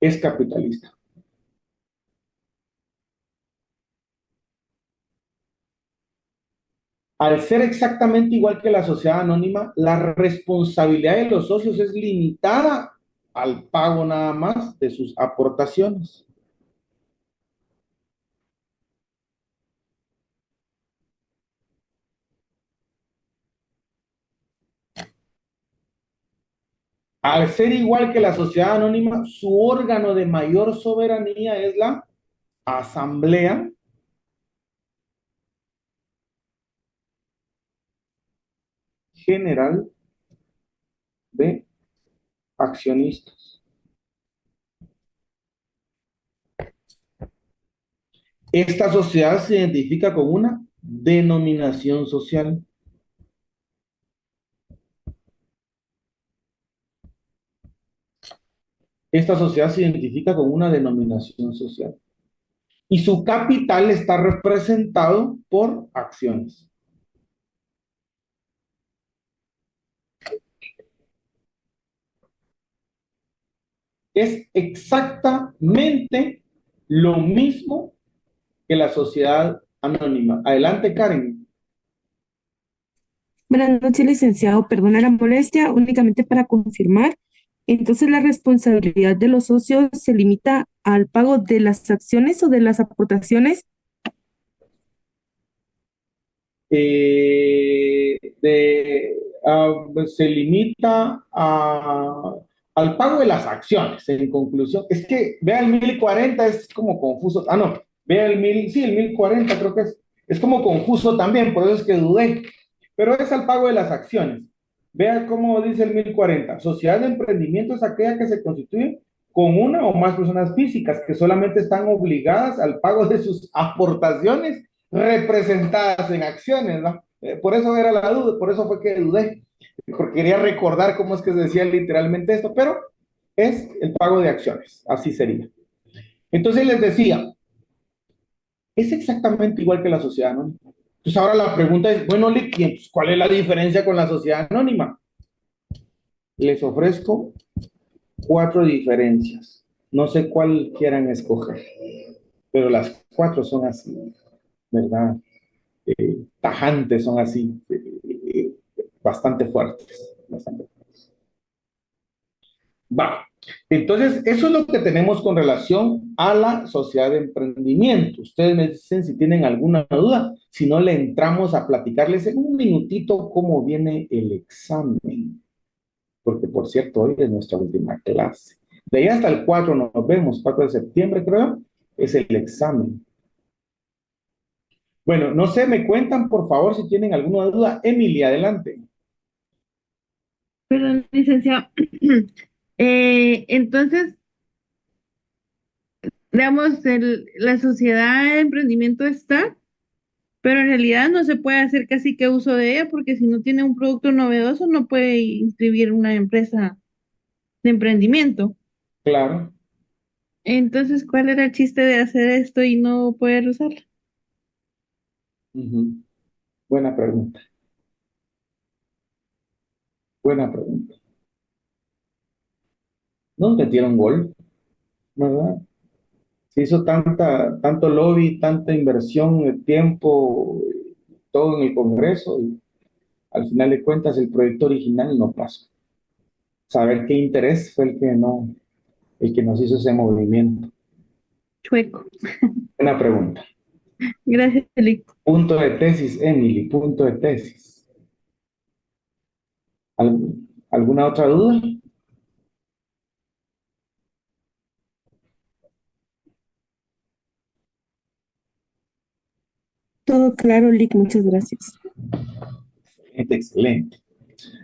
Es capitalista. Al ser exactamente igual que la sociedad anónima, la responsabilidad de los socios es limitada al pago nada más de sus aportaciones. Al ser igual que la sociedad anónima, su órgano de mayor soberanía es la Asamblea General de Accionistas. Esta sociedad se identifica con una denominación social. Esta sociedad se identifica con una denominación social. Y su capital está representado por acciones. Es exactamente lo mismo que la sociedad anónima. Adelante, Karen. Buenas noches, licenciado. Perdona la molestia, únicamente para confirmar. Entonces, la responsabilidad de los socios se limita al pago de las acciones o de las aportaciones. Se limita al pago de las acciones, en conclusión. Es que, vea el 1040, es como confuso. Ah, no, vea el 1000, sí, el 1040 creo que es como confuso también, por eso es que dudé. Pero es al pago de las acciones. Vea cómo dice el 1040. Sociedad de emprendimiento es aquella que se constituye con una o más personas físicas que solamente están obligadas al pago de sus aportaciones representadas en acciones, ¿no? Por eso era la duda, por eso fue que dudé, porque quería recordar cómo es que se decía literalmente esto, pero es el pago de acciones, así sería. Entonces les decía, es exactamente igual que la sociedad anónima. Entonces ahora la pregunta es, bueno, pues, ¿cuál es la diferencia con la sociedad anónima? Les ofrezco 4 diferencias. No sé cuál quieran escoger, pero las 4 son así, ¿verdad? Tajantes, son así, bastante fuertes, bastante fuertes. Va. Entonces, eso es lo que tenemos con relación a la sociedad de emprendimiento. Ustedes me dicen si tienen alguna duda, si no le entramos a platicarles en un minutito cómo viene el examen. Porque, por cierto, hoy es nuestra última clase. De ahí hasta el 4 nos vemos, 4 de septiembre creo, es el examen. Bueno, no sé, me cuentan por favor si tienen alguna duda. Emily, adelante. Perdón, licenciado. Entonces, digamos, la sociedad de emprendimiento está, pero en realidad no se puede hacer casi que uso de ella porque si no tiene un producto novedoso no puede inscribir una empresa de emprendimiento. Claro. Entonces, ¿cuál era el chiste de hacer esto y no poder usarla? Ujú. Buena pregunta. Buena pregunta. No metieron gol, ¿verdad? Se hizo tanto lobby, tanta inversión de tiempo, todo en el Congreso, y al final de cuentas el proyecto original no pasó. Saber qué interés fue el que nos hizo ese movimiento. Chueco. Buena pregunta. Gracias, Felipe. Punto de tesis, Emily, punto de tesis. ¿Alguna otra duda? Todo claro, Lick, muchas gracias. Excelente, excelente.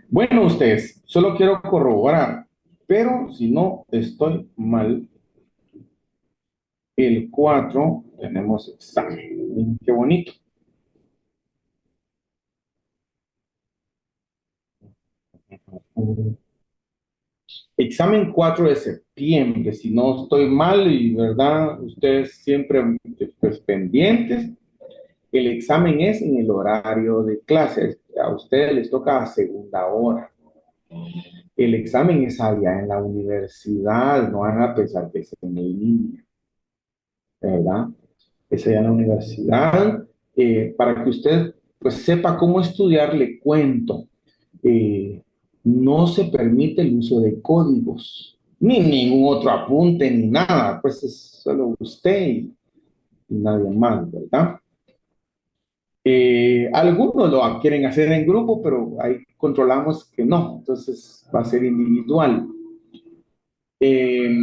Bueno, ustedes, solo quiero corroborar, pero si no estoy mal, el 4 tenemos examen. Miren qué bonito. Examen 4 de septiembre, si no estoy mal, y verdad, ustedes siempre pues, pendientes. El examen es en el horario de clases. A ustedes les toca a segunda hora. El examen es allá en la universidad, no van a pensar que es en línea, ¿verdad? Es allá en la universidad. Para que usted pues sepa cómo estudiar, le cuento. Eh, no se permite el uso de códigos, ni ningún otro apunte, ni nada, pues es solo usted y nadie más, ¿verdad? Algunos lo quieren hacer en grupo, pero ahí controlamos que no, entonces va a ser individual. Eh,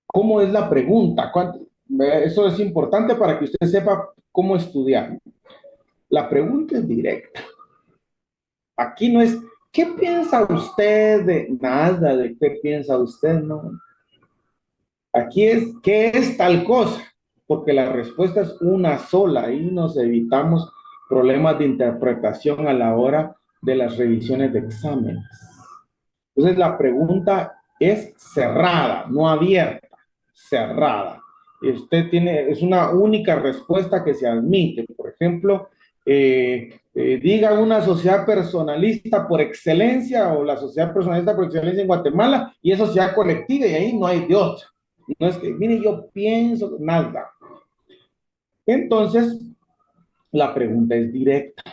¿Cómo es la pregunta? Eso es importante para que usted sepa cómo estudiar. La pregunta es directa. Aquí no es, ¿qué piensa usted de nada? ¿De qué piensa usted? No. Aquí es, ¿qué es tal cosa? Porque la respuesta es una sola y nos evitamos problemas de interpretación a la hora de las revisiones de exámenes. Entonces la pregunta es cerrada, no abierta, cerrada. Usted tiene, es una única respuesta que se admite. Por ejemplo, diga una sociedad personalista por excelencia o la sociedad personalista por excelencia en Guatemala y es sociedad colectiva y ahí no hay de otra. No es que, mire, yo pienso, nada. Entonces, la pregunta es directa.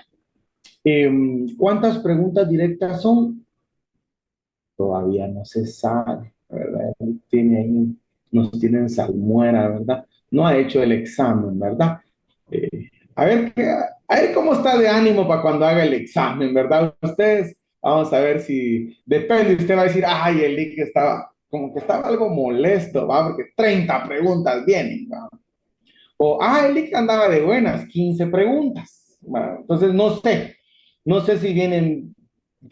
¿Cuántas preguntas directas son? Todavía no se sabe, ¿verdad? Tiene ahí, nos tienen salmuera, ¿verdad? No ha hecho el examen, ¿verdad? A ver, a ver cómo está de ánimo para cuando haga el examen, ¿verdad? Ustedes, vamos a ver si, depende, usted va a decir, ay, el link estaba, como que estaba algo molesto, ¿va? Porque 30 preguntas vienen, ¿va? O, el link andaba de buenas, 15 preguntas. Bueno, entonces no sé si vienen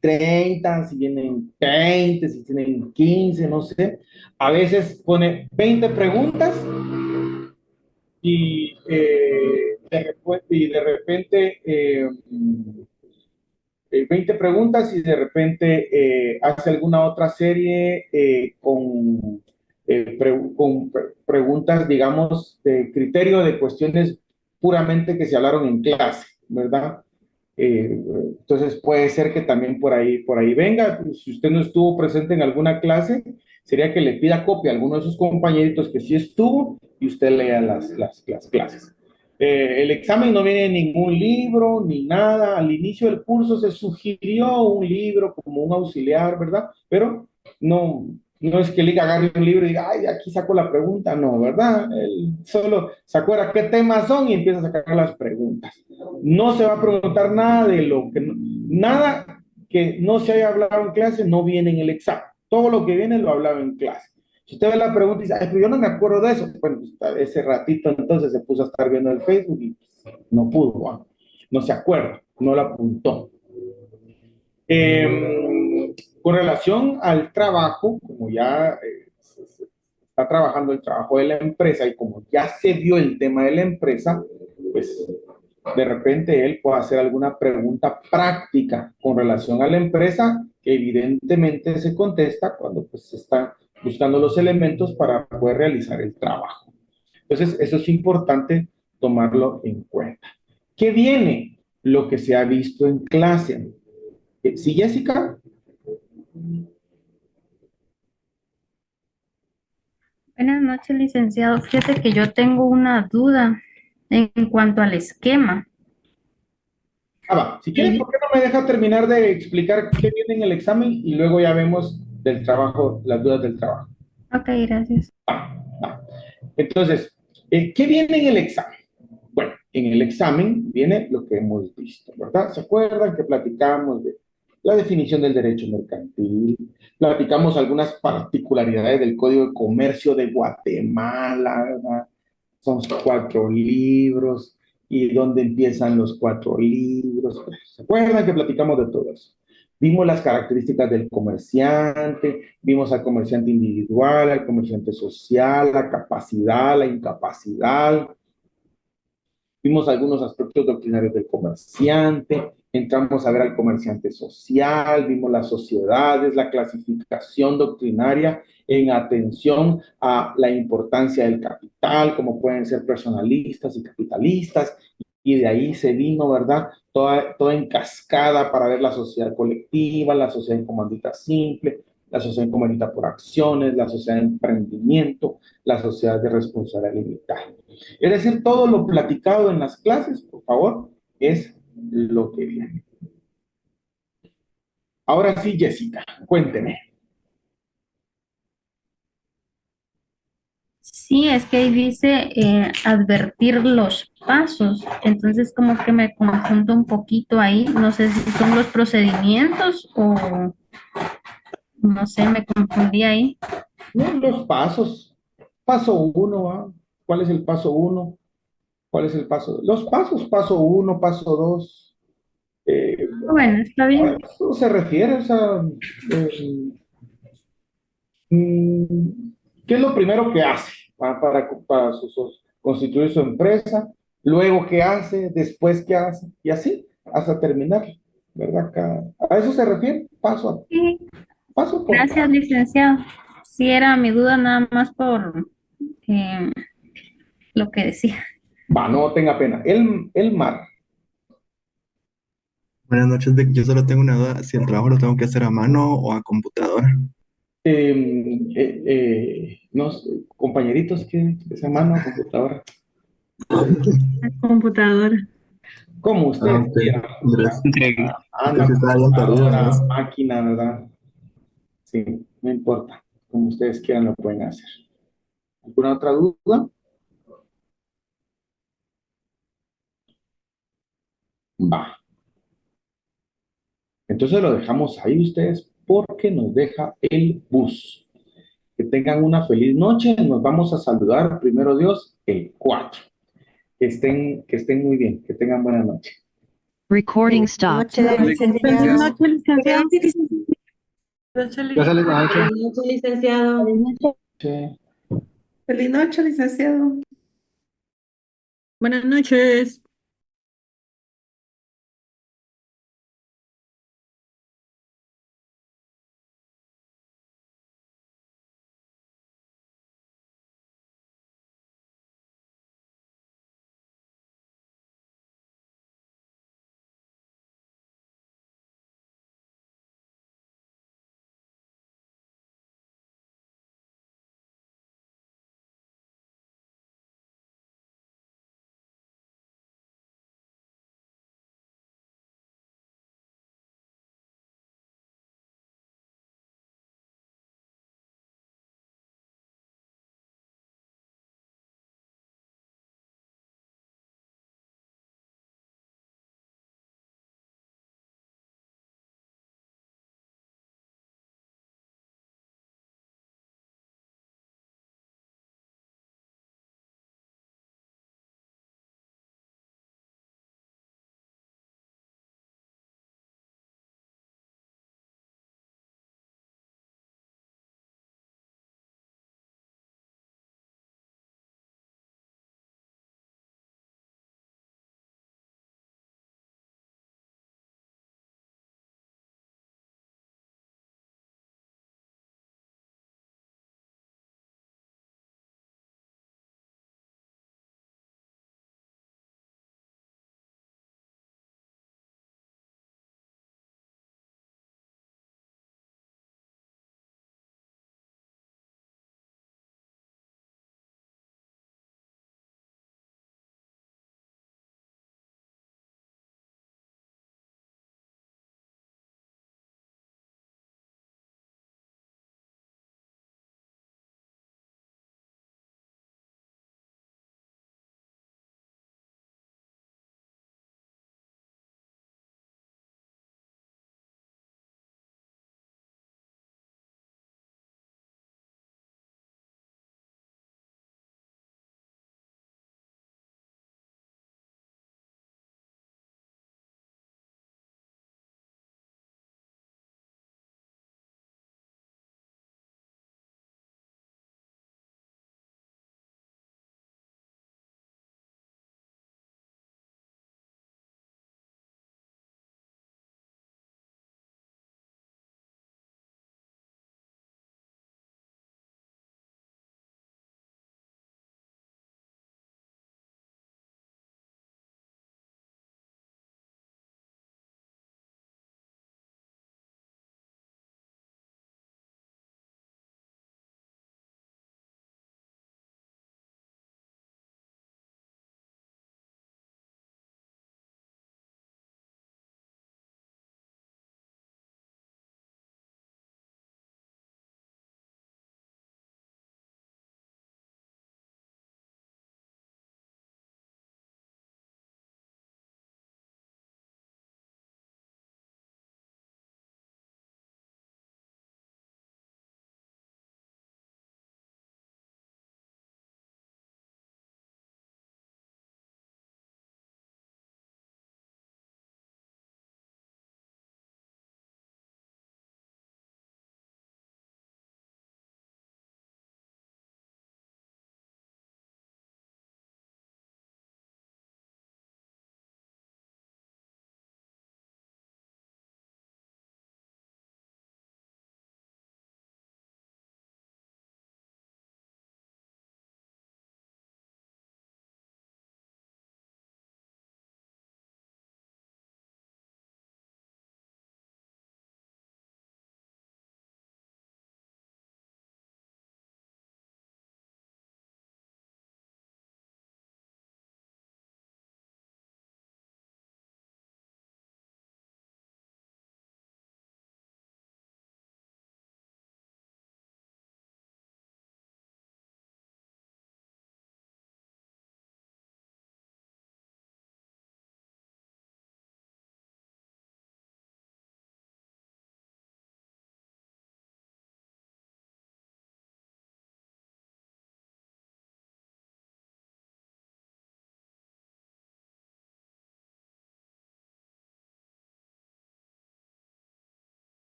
30, si vienen 20, si tienen 15, no sé. A veces pone 20 preguntas y, de repente 20 preguntas y de repente hace alguna otra serie con preguntas, digamos, de criterio de cuestiones puramente que se hablaron en clase, ¿verdad? Entonces puede ser que también por ahí venga. Si usted no estuvo presente en alguna clase, sería que le pida copia a alguno de sus compañeritos que sí estuvo y usted lea las clases. El examen no viene en ningún libro ni nada. Al inicio del curso se sugirió un libro como un auxiliar, ¿verdad? Pero no es que el agarre un libro y diga, ay, aquí saco la pregunta, no, ¿verdad? Él solo se acuerda qué temas son y empieza a sacar las preguntas. No se va a preguntar nada de nada que no se haya hablado en clase no viene en el examen. Todo lo que viene lo hablaba en clase. Si usted ve la pregunta y dice, ay, pero yo no me acuerdo de eso, bueno, ese ratito entonces se puso a estar viendo el Facebook y no pudo, no se acuerda, no la apuntó. Con relación al trabajo, como ya se está trabajando el trabajo de la empresa y como ya se vio el tema de la empresa, pues de repente él puede hacer alguna pregunta práctica con relación a la empresa que evidentemente se contesta cuando pues se están buscando los elementos para poder realizar el trabajo. Entonces, eso es importante tomarlo en cuenta. ¿Qué viene? Lo que se ha visto en clase. ¿Sí, Jessica? Buenas noches, licenciado. Fíjese que yo tengo una duda en cuanto al esquema. Va. Si quiere, ¿por qué no me deja terminar de explicar qué viene en el examen y luego ya vemos del trabajo, las dudas del trabajo? Ok, gracias. Va. Entonces, ¿qué viene en el examen? Bueno, en el examen viene lo que hemos visto, ¿verdad? ¿Se acuerdan que platicamos de la definición del derecho mercantil? Platicamos algunas particularidades del Código de Comercio de Guatemala, ¿verdad? Son 4 libros. ¿Y dónde empiezan los 4 libros? ¿Se acuerdan que platicamos de todo eso? Vimos las características del comerciante, vimos al comerciante individual, al comerciante social, la capacidad, la incapacidad. Vimos algunos aspectos doctrinarios del comerciante, entramos a ver al comerciante social, vimos las sociedades, la clasificación doctrinaria en atención a la importancia del capital, como pueden ser personalistas y capitalistas, y de ahí se vino, ¿verdad? Toda en cascada para ver la sociedad colectiva, la sociedad en comandita simple, la sociedad en comandita por acciones, la sociedad de emprendimiento, la sociedad de responsabilidad limitada. Es decir, todo lo platicado en las clases, por favor, es lo que viene. Ahora sí, Jessica, cuénteme. Sí, es que ahí dice advertir los pasos, entonces como que me confundo un poquito ahí, no sé si son los procedimientos o no sé, me confundí ahí. No, los pasos. Paso 1, ¿va? ¿Cuál es el paso 1? ¿Cuál es el paso? Los pasos, paso 1, paso 2. Bueno, está A bien. eso se refiere, o sea, eh, ¿qué es lo primero que hace para constituir su empresa? Luego, ¿qué hace? Después, ¿qué hace? Y así, hasta terminar, ¿verdad? A eso se refiere, Sí, paso por gracias, paso. licenciado. Sí, era mi duda nada más por eh, lo que decía. Va, no tenga pena. El mar. Buenas noches, Vic. Yo solo tengo una duda, si el trabajo lo tengo que hacer a mano o a computadora. No sé, compañeritos, que se mano, computadora. La computadora. Como Ah, ustedes ok. quieran, ¿verdad? Entre que Ana, se estaba bien perdido en computadora, eso. máquina, ¿verdad? Sí, no importa. Como ustedes quieran lo pueden hacer. ¿Alguna otra duda? Va. Entonces lo dejamos ahí ustedes porque nos deja el bus. Que tengan una feliz noche. Nos vamos a saludar, primero Dios, el 4. Que estén muy bien. Que tengan buena noche. Recording stopped. Feliz noche, licenciado. Ya sale la noche. Feliz noche, licenciado. Sí. Feliz noche, licenciado. Buenas noches.